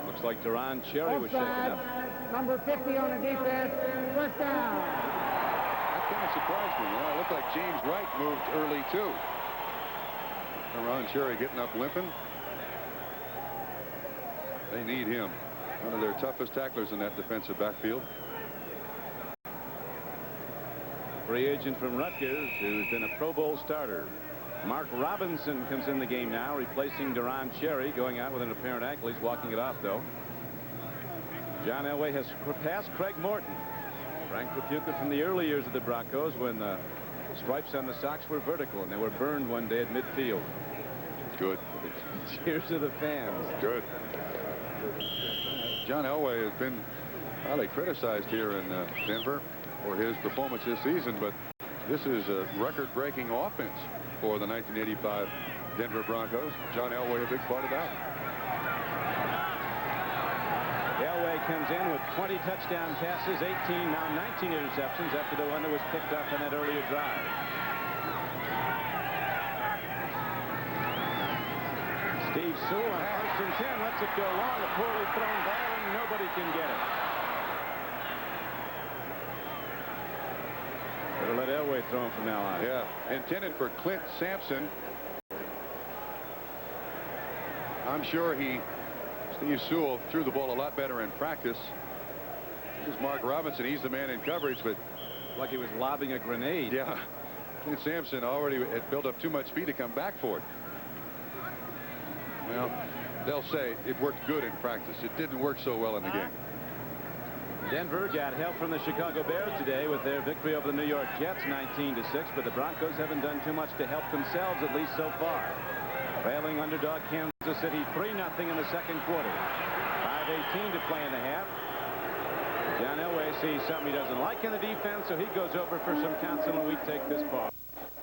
Looks like Duran Cherry was shaken up.
Number 50 on the defense. First down.
That kind of surprised me. It looked like James Wright moved early too. Duran Cherry getting up limping. They need him. One of their toughest tacklers in that defensive backfield.
Free agent from Rutgers, who's been a Pro Bowl starter. Mark Robinson comes in the game now, replacing Duran Cherry, going out with an apparent ankle. He's walking it off, though. John Elway has passed Craig Morton. Frank Repuka from the early years of the Broncos, when the stripes on the socks were vertical and they were burned one day at midfield.
Good.
Cheers to the fans.
Good. John Elway has been highly criticized here in Denver for his performance this season, but this is a record-breaking offense for the 1985 Denver Broncos. John Elway a big part of that.
Elway comes in with 20 touchdown passes, 18, now 19 interceptions after the one that was picked up in that earlier drive. Steve Sewell on first and 10 lets it go long. A poorly thrown ball and nobody can get it. Better let Elway throw him from now on.
Yeah, intended for Clint Sampson. I'm sure Steve Sewell threw the ball a lot better in practice. This is Mark Robinson. He's the man in coverage, but
like he was lobbing a grenade.
Yeah, Clint Sampson already had built up too much speed to come back for it. Well, they'll say it worked good in practice. It didn't work so well in the game.
Denver got help from the Chicago Bears today with their victory over the New York Jets 19-6, but the Broncos haven't done too much to help themselves, at least so far. Trailing underdog Kansas City 3-0 in the second quarter. 5:18 to play in the half. John Elway sees something he doesn't like in the defense, so he goes over for some counsel, and we take this ball.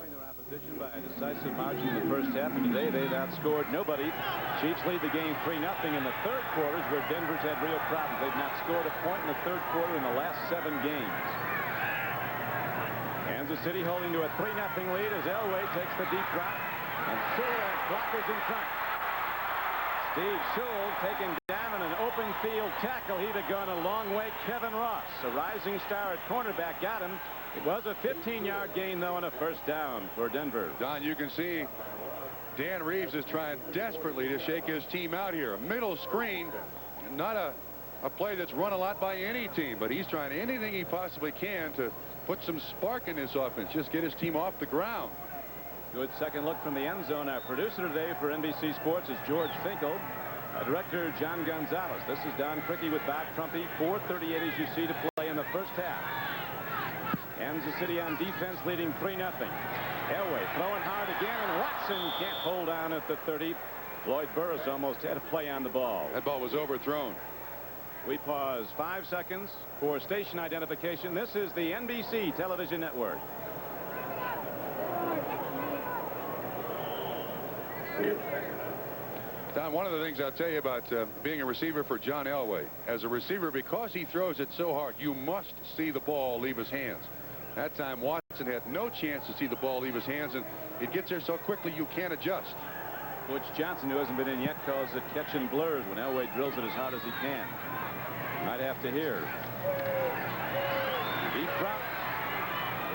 Their opposition by a decisive margin in the first half, and today they've outscored nobody. Chiefs lead the game 3-0 in the third quarters, where Denver's had real problems. They've not scored a point in the third quarter in the last 7 games. Kansas City holding to a 3-0 lead as Elway takes the deep drop, and Sewell has blockers in front. Steve Sewell taken down in an open field tackle. He'd have gone a long way. Kevin Ross, a rising star at cornerback, got him. It was a 15-yard gain, though, and a first down for Denver.
Don, you can see Dan Reeves is trying desperately to shake his team out here. A middle screen, not a play that's run a lot by any team, but he's trying anything he possibly can to put some spark in this offense, just get his team off the ground.
Good second look from the end zone. Our producer today for NBC Sports is George Finkel. Director John Gonzalez. This is Don Criqui with Bob Trumpy. 4:38 as you see to play in the first half. Kansas City on defense leading 3-0. Elway throwing hard again, and Watson can't hold on at the 30. Lloyd Burris almost had a play on the ball.
That ball was overthrown.
We pause 5 seconds for station identification. This is the NBC television network.
Don, one of the things I'll tell you about being a receiver for John Elway, as a receiver, because he throws it so hard, you must see the ball leave his hands. That time Watson had no chance to see the ball leave his hands, and it gets there so quickly you can't adjust.
Butch Johnson, who hasn't been in yet, calls it catching blurs when Elway drills it as hard as he can. Might have to hear. Deep drop.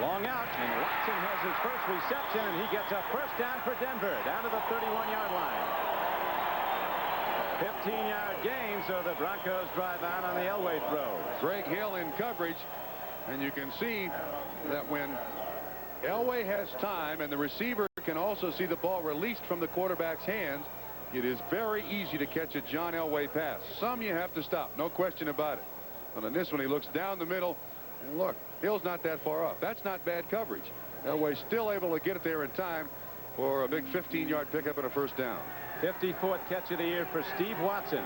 Long out, and Watson has his first reception, and he gets a first down for Denver, down to the 31-yard line. 15-yard gain, so the Broncos drive out on the Elway throw.
Greg Hill in coverage, and you can see that when Elway has time and the receiver can also see the ball released from the quarterback's hands, it is very easy to catch a John Elway pass. Some you have to stop, no question about it. And on this one, he looks down the middle, and look, Hill's not that far off. That's not bad coverage. Elway's still able to get it there in time for a big 15-yard pickup and a first down.
54th catch of the year for Steve Watson.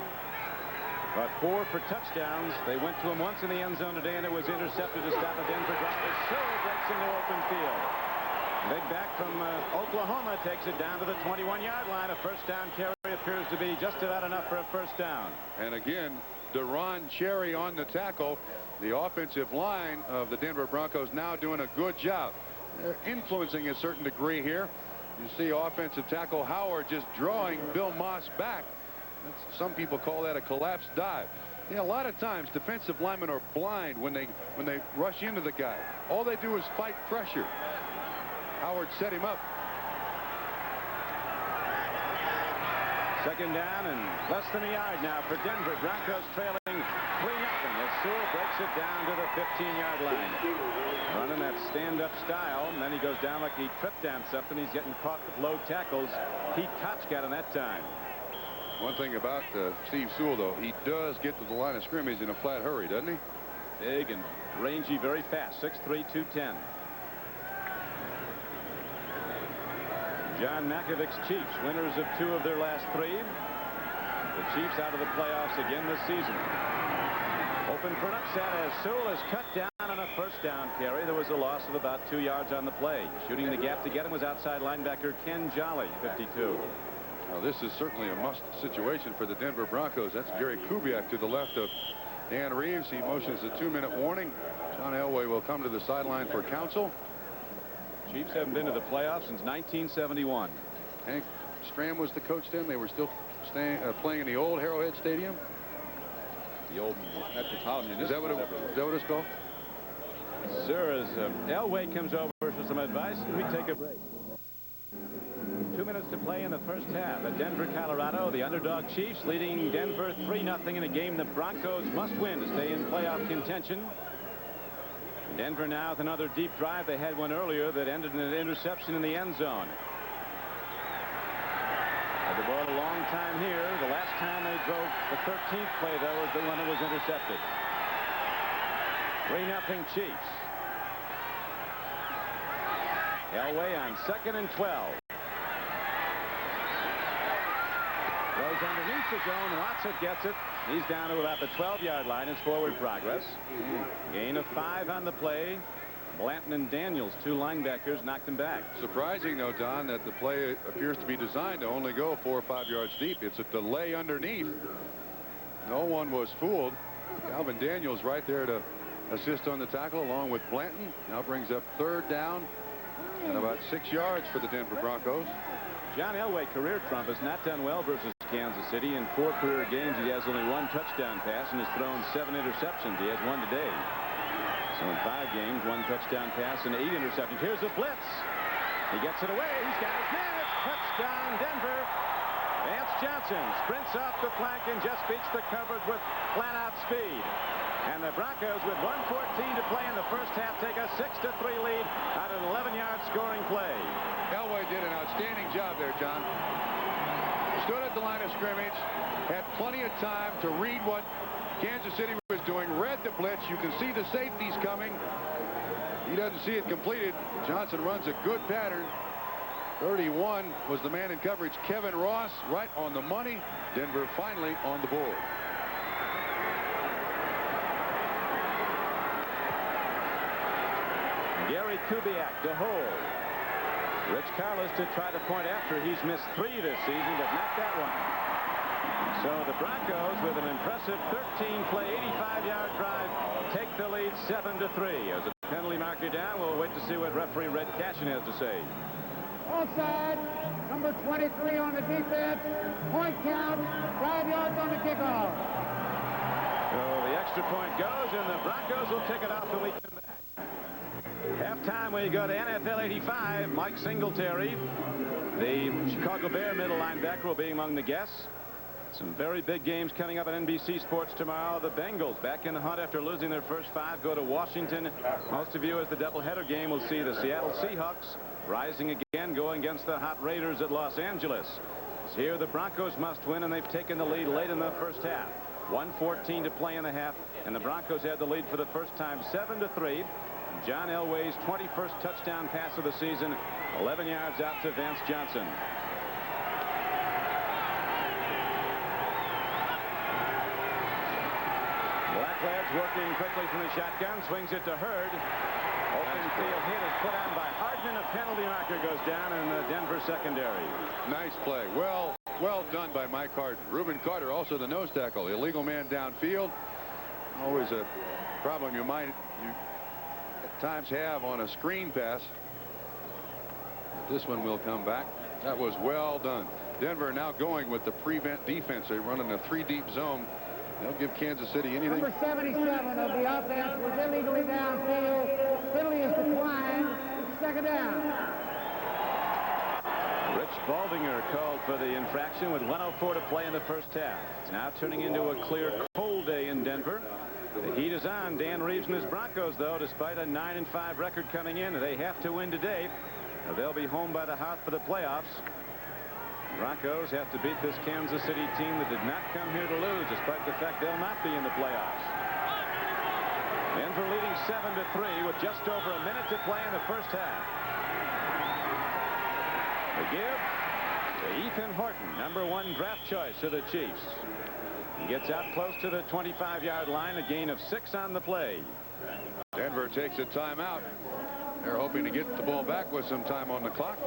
But 4 for touchdowns. They went to him once in the end zone today, and it was intercepted to stop a Denver drive. As Sewell breaks into open field. Big back from Oklahoma takes it down to the 21-yard line. A first down carry appears to be just about enough for a first down.
And again, Deron Cherry on the tackle. The offensive line of the Denver Broncos now doing a good job. They're influencing a certain degree here. You see offensive tackle Howard just drawing Bill Moss back. Some people call that a collapsed dive. Yeah, a lot of times defensive linemen are blind when they rush into the guy. All they do is fight pressure. Howard set him up.
Second down and less than a yard now for Denver. Broncos trailing 3-0 as Sewell breaks it down to the 15-yard line. Running that stand-up style, and then he goes down like he tripped on something. He's getting caught with low tackles. Pete Koch got him that time.
One thing about Steve Sewell, though, he does get to the line of scrimmage in a flat hurry, doesn't he?
Big and rangy, very fast. 6'3", 210. John Mackovic's Chiefs, winners of 2 of their last 3. The Chiefs out of the playoffs again this season. Open for an upset as Sewell is cut down on a first down carry. There was a loss of about 2 yards on the play. Shooting the gap to get him was outside linebacker Ken Jolly, 52.
Now, this is certainly a must situation for the Denver Broncos. That's Gary Kubiak to the left of Dan Reeves. He motions a 2-minute warning. John Elway will come to the sideline for counsel.
Chiefs haven't been to the playoffs since 1971.
Hank Stram was the coach then. They were still playing in the old Arrowhead Stadium.
The old Metropolitan Municipal.
Is that what it's called?
Sir, as Elway comes over for some advice, we take a break. 2 minutes to play in the first half at Denver, Colorado. The underdog Chiefs leading Denver 3-0 in a game the Broncos must win to stay in playoff contention. Denver now with another deep drive. They had one earlier that ended in an interception in the end zone. Had the ball a long time here. The last time they drove the 13th play, though, was the one that was intercepted. 3-0 Chiefs. Elway on 2nd and 12. Goes underneath the zone. Watson gets it. He's down to about the 12-yard line. His forward progress. Gain of 5 on the play. Blanton and Daniels, 2 linebackers, knocked him back.
Surprising, though, Don, that the play appears to be designed to only go 4 or 5 yards deep. It's a delay underneath. No one was fooled. Calvin Daniels right there to assist on the tackle along with Blanton. Now brings up 3rd down and about 6 yards for the Denver Broncos.
John Elway, career Trump, has not done well versus Kansas City. In 4 career games, he has only 1 touchdown pass and has thrown 7 interceptions. He has 1 today. So in 5 games, 1 touchdown pass and 8 interceptions. Here's the blitz. He gets it away. He's got his man. It's touchdown, Denver. Vance Johnson sprints off the flank and just beats the coverage with flat-out speed. And the Broncos, with 1:14 to play in the first half, take a 6-3 lead on an 11-yard scoring play.
Elway did an outstanding job there, John. Stood at the line of scrimmage, had plenty of time to read what Kansas City was doing, read the blitz. You can see the safeties coming. He doesn't see it completed. Johnson runs a good pattern. 31 was the man in coverage, Kevin Ross, right on the money. Denver finally on the board.
Gary Kubiak to hold. Rich Carlos to try to point after. He's missed 3 this season, but not that one. So the Broncos, with an impressive 13-play, 85-yard drive, take the lead 7-3. As a penalty marker down, we'll wait to see what referee Red Cashin has to say.
Offside, number 23 on the defense. Point count, 5 yards on the kickoff.
So the extra point goes, and the Broncos will kick it off when we come back. Halftime, we go to NFL 85. Mike Singletary, the Chicago Bear middle linebacker, will be among the guests. Some very big games coming up on NBC Sports tomorrow. The Bengals back in the hunt after losing their first 5, go to Washington. Most of you, as the doubleheader game, will see the Seattle Seahawks rising again, going against the hot Raiders at Los Angeles. Here the Broncos must win, and they've taken the lead late in the first half. 1:14 to play in the half, and the Broncos had the lead for the first time, 7-3. John Elway's 21st touchdown pass of the season, 11 yards out to Vance Johnson. Blackledge working quickly from the shotgun, swings it to Hurd. Open field hit is put on by Hardman. A penalty marker goes down in the Denver secondary.
Nice play. Well done by Mike Hardman. Reuben Carter, also the nose tackle. Illegal man downfield. Always a problem you at times have on a screen pass. But this one will come back. That was well done. Denver now going with the prevent defense. They run in a 3-deep zone. They'll give Kansas City anything.
Number 77 of the offense was illegally downfield. Penalty is declined. Second down.
Rich Baldinger called for the infraction with 1:04 to play in the first half. It's now turning into a clear, cold day in Denver. The heat is on. Dan Reeves and his Broncos, though, despite a 9-5 record coming in, they have to win today. They'll be home by the heart for the playoffs. Broncos have to beat this Kansas City team that did not come here to lose, despite the fact they'll not be in the playoffs. Denver leading 7-3 with just over a minute to play in the first half. The give to Ethan Horton, #1 draft choice of the Chiefs. He gets out close to the 25-yard line, a gain of 6 on the play.
Denver takes a timeout. They're hoping to get the ball back with some time on the clock.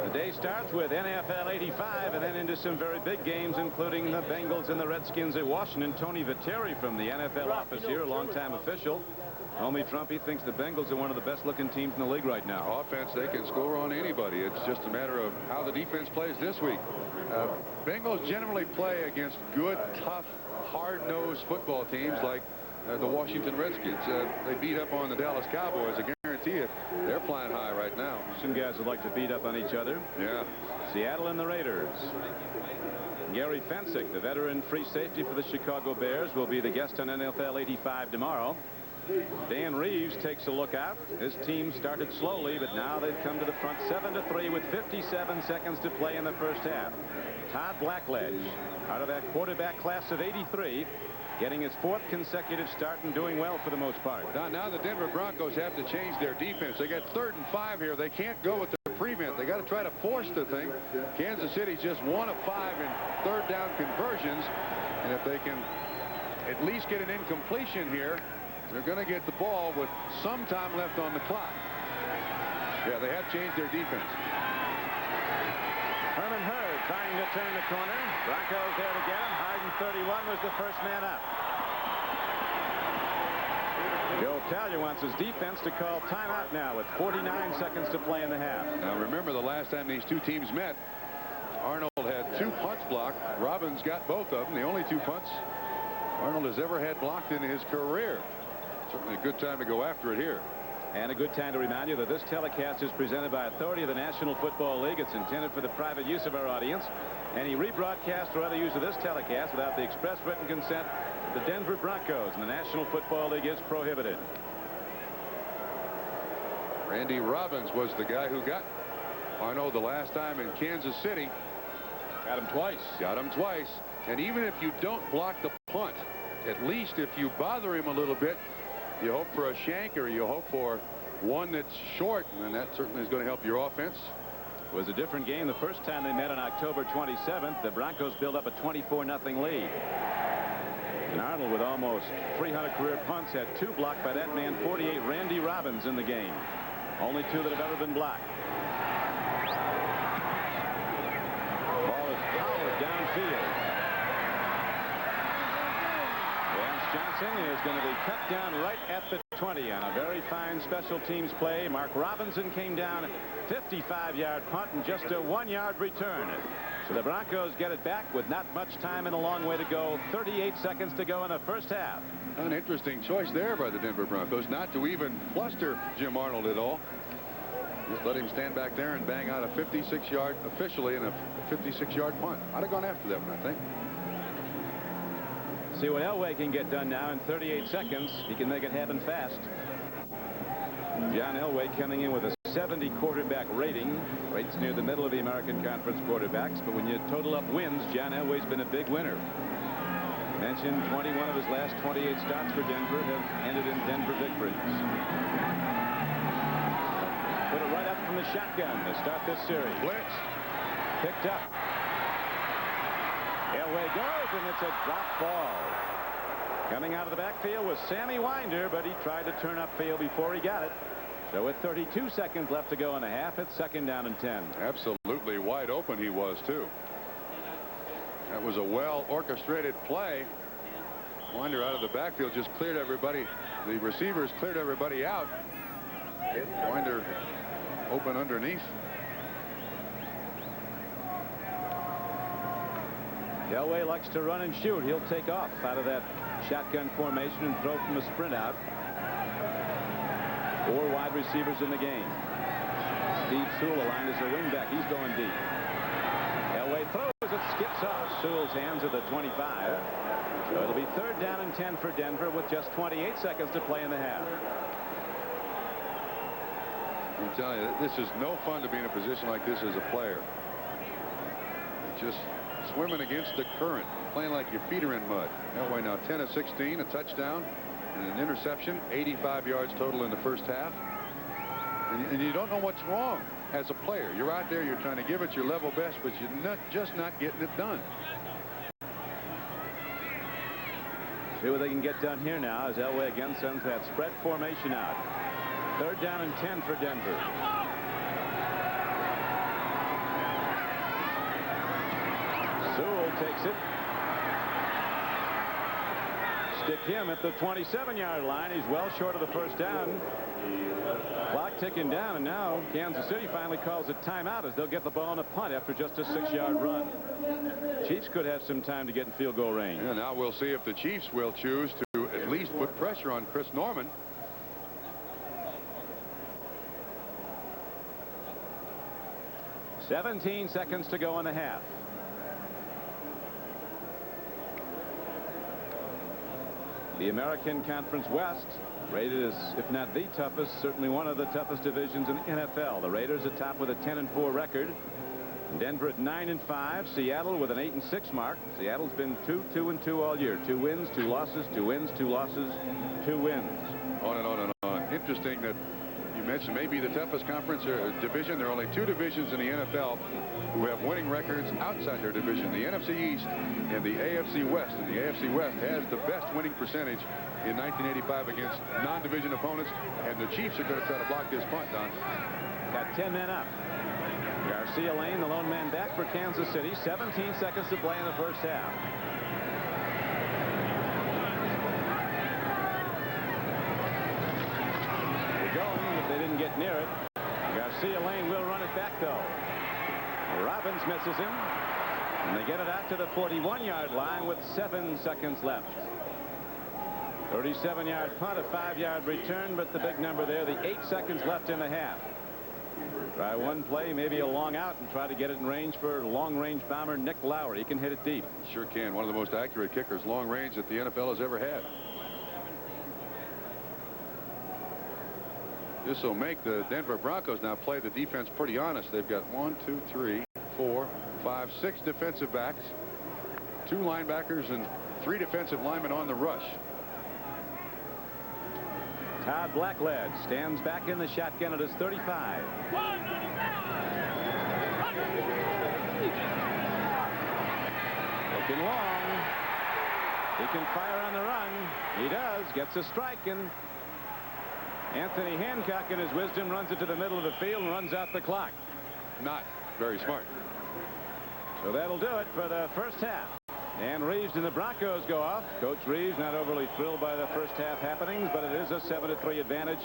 The day starts with NFL 85 and then into some very big games, including the Bengals and the Redskins at Washington. Tony Viteri from the NFL office here, a longtime official. Homie Trumpy thinks the Bengals are one of the best looking teams in the league right now.
Offense, they can score on anybody. It's just a matter of how the defense plays this week. Bengals generally play against good, tough, hard-nosed football teams like the Washington Redskins. They beat up on the Dallas Cowboys. I guarantee you they're flying high right now.
Some guys would like to beat up on each other.
Yeah.
Seattle and the Raiders. Gary Fensick, the veteran free safety for the Chicago Bears, will be the guest on NFL 85 tomorrow. Dan Reeves takes a look out. His team started slowly, but now they've come to the front 7-3 with 57 seconds to play in the first half. Todd Blackledge, out of that quarterback class of 83, getting his 4th consecutive start and doing well for the most part.
Now the Denver Broncos have to change their defense. They got 3rd and 5 here. They can't go with the prevent. They got to try to force the thing. Kansas City just 1 of 5 in 3rd down conversions, and if they can at least get an incompletion here, they're going to get the ball with some time left on the clock. Yeah, they have changed their defense.
Herman Hurd trying to turn the corner. Broncos there to get him. Harden, 31, was the first man up. Joe Talia wants his defense to call timeout now with 49 seconds to play in the half.
Now remember, the last time these two teams met, Arnold had 2 punts blocked. Robbins got both of them. The only 2 punts Arnold has ever had blocked in his career. Certainly a good time to go after it here.
And a good time to remind you that this telecast is presented by authority of the National Football League. It's intended for the private use of our audience. Any rebroadcast or other use of this telecast without the express written consent of the Denver Broncos and the National Football League is prohibited.
Randy Robbins was the guy who got Arno the last time in Kansas City.
Got him twice.
Got him twice. And even if you don't block the punt, at least if you bother him a little bit, you hope for a shank or you hope for one that's short, and that certainly is going to help your offense.
It was a different game the first time they met on October 27th. The Broncos built up a 24-0 lead. And Arnold, with almost 300 career punts, had 2 blocked by that man, 48, Randy Robbins, in the game. Only 2 that have ever been blocked. Ball is powered downfield. Vance Johnson is going to be cut down right at the 20 on a very fine special teams play. Mark Robinson came down, 55-yard punt and just a 1-yard return. So the Broncos get it back with not much time and a long way to go. 38 seconds to go in the first half.
An interesting choice there by the Denver Broncos, not to even fluster Jim Arnold at all. Just let him stand back there and bang out a 56-yard, officially, and a 56-yard punt. I'd have gone after that one, I think.
See what Elway can get done now in 38 seconds. He can make it happen fast. John Elway coming in with a 70 quarterback rating. Rates near the middle of the American Conference quarterbacks. But when you total up wins, John Elway's been a big winner. Mentioned 21 of his last 28 starts for Denver have ended in Denver victories. Put it right up from the shotgun to start this series.
Blitz.
Picked up. Elway goes, and it's a drop ball. Coming out of the backfield was Sammy Winder, but he tried to turn upfield before he got it. So with 32 seconds left to go in the half, it's 2nd down and 10.
Absolutely wide open he was, too. That was a well-orchestrated play. Winder out of the backfield just cleared everybody. The receivers cleared everybody out. Winder open underneath.
Elway likes to run and shoot. He'll take off out of that shotgun formation and throw from a sprint out. 4 wide receivers in the game. Steve Sewell aligned as a wingback. He's going deep. Elway throws. It skips off Sewell's hands at the 25. So it'll be 3rd down and 10 for Denver with just 28 seconds to play in the half.
I'm telling you, this is no fun to be in a position like this as a player. Just swimming against the current, playing like your feet are in mud. Elway now 10 of 16, a touchdown and an interception, 85 yards total in the first half. And you don't know what's wrong as a player. You're out there, you're trying to give it your level best, but you're just not getting it done.
See what they can get done here now as Elway again sends that spread formation out. 3rd down and 10 for Denver. Sewell takes it. Stick him at the 27-yard line. He's well short of the first down. Clock ticking down, and now Kansas City finally calls a timeout as they'll get the ball on a punt after just a 6-yard run. Chiefs could have some time to get in field goal range.
And now we'll see if the Chiefs will choose to at least put pressure on Chris Norman.
$17 seconds to go in the half. The American Conference West, rated as, if not the toughest, certainly one of the toughest divisions in the NFL. The Raiders atop with a 10-4 record. Denver at 9-5. Seattle with an 8-6 mark. Seattle's been 2-2-2 all year. 2 wins, 2 losses, 2 wins, 2 losses, 2 wins.
On and on and on. Interesting that you mentioned maybe the toughest conference or division. There are only 2 divisions in the NFL who have winning records outside their division, the NFC East and the AFC West. And the AFC West has the best winning percentage in 1985 against non-division opponents. And the Chiefs are going to try to block this punt, Don.
Got 10 men up. Garcia Lane, the lone man back for Kansas City. 17 seconds to play in the first half. They're going, but they didn't get near it. Garcia Lane will run it back, though. Robbins misses him. And they get it out to the 41-yard line with 7 seconds left. 37-yard punt, a 5-yard return, but the big number there, the 8 seconds left in the half. Try one play, maybe a long out, and try to get it in range for long-range bomber Nick Lowry. He can hit it deep.
Sure can. One of the most accurate kickers long range that the NFL has ever had. This will make the Denver Broncos now play the defense pretty honest. They've got 1, 2, 3, 4, 5, 6 defensive backs, 2 linebackers, and 3 defensive linemen on the rush.
Todd Blackledge stands back in the shotgun at his 35. Looking long. He can fire on the run. He does. Gets a strike, and Anthony Hancock, in his wisdom, runs it to the middle of the field and runs out the clock.
Not very smart.
So that'll do it for the first half. And Reeves and the Broncos go off. Coach Reeves not overly thrilled by the first half happenings, but it is a 7-3 advantage.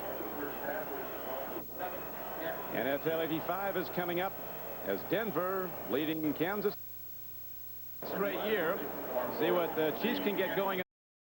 NFL 85 is coming up as Denver leading Kansas straight year. See what the Chiefs can get going.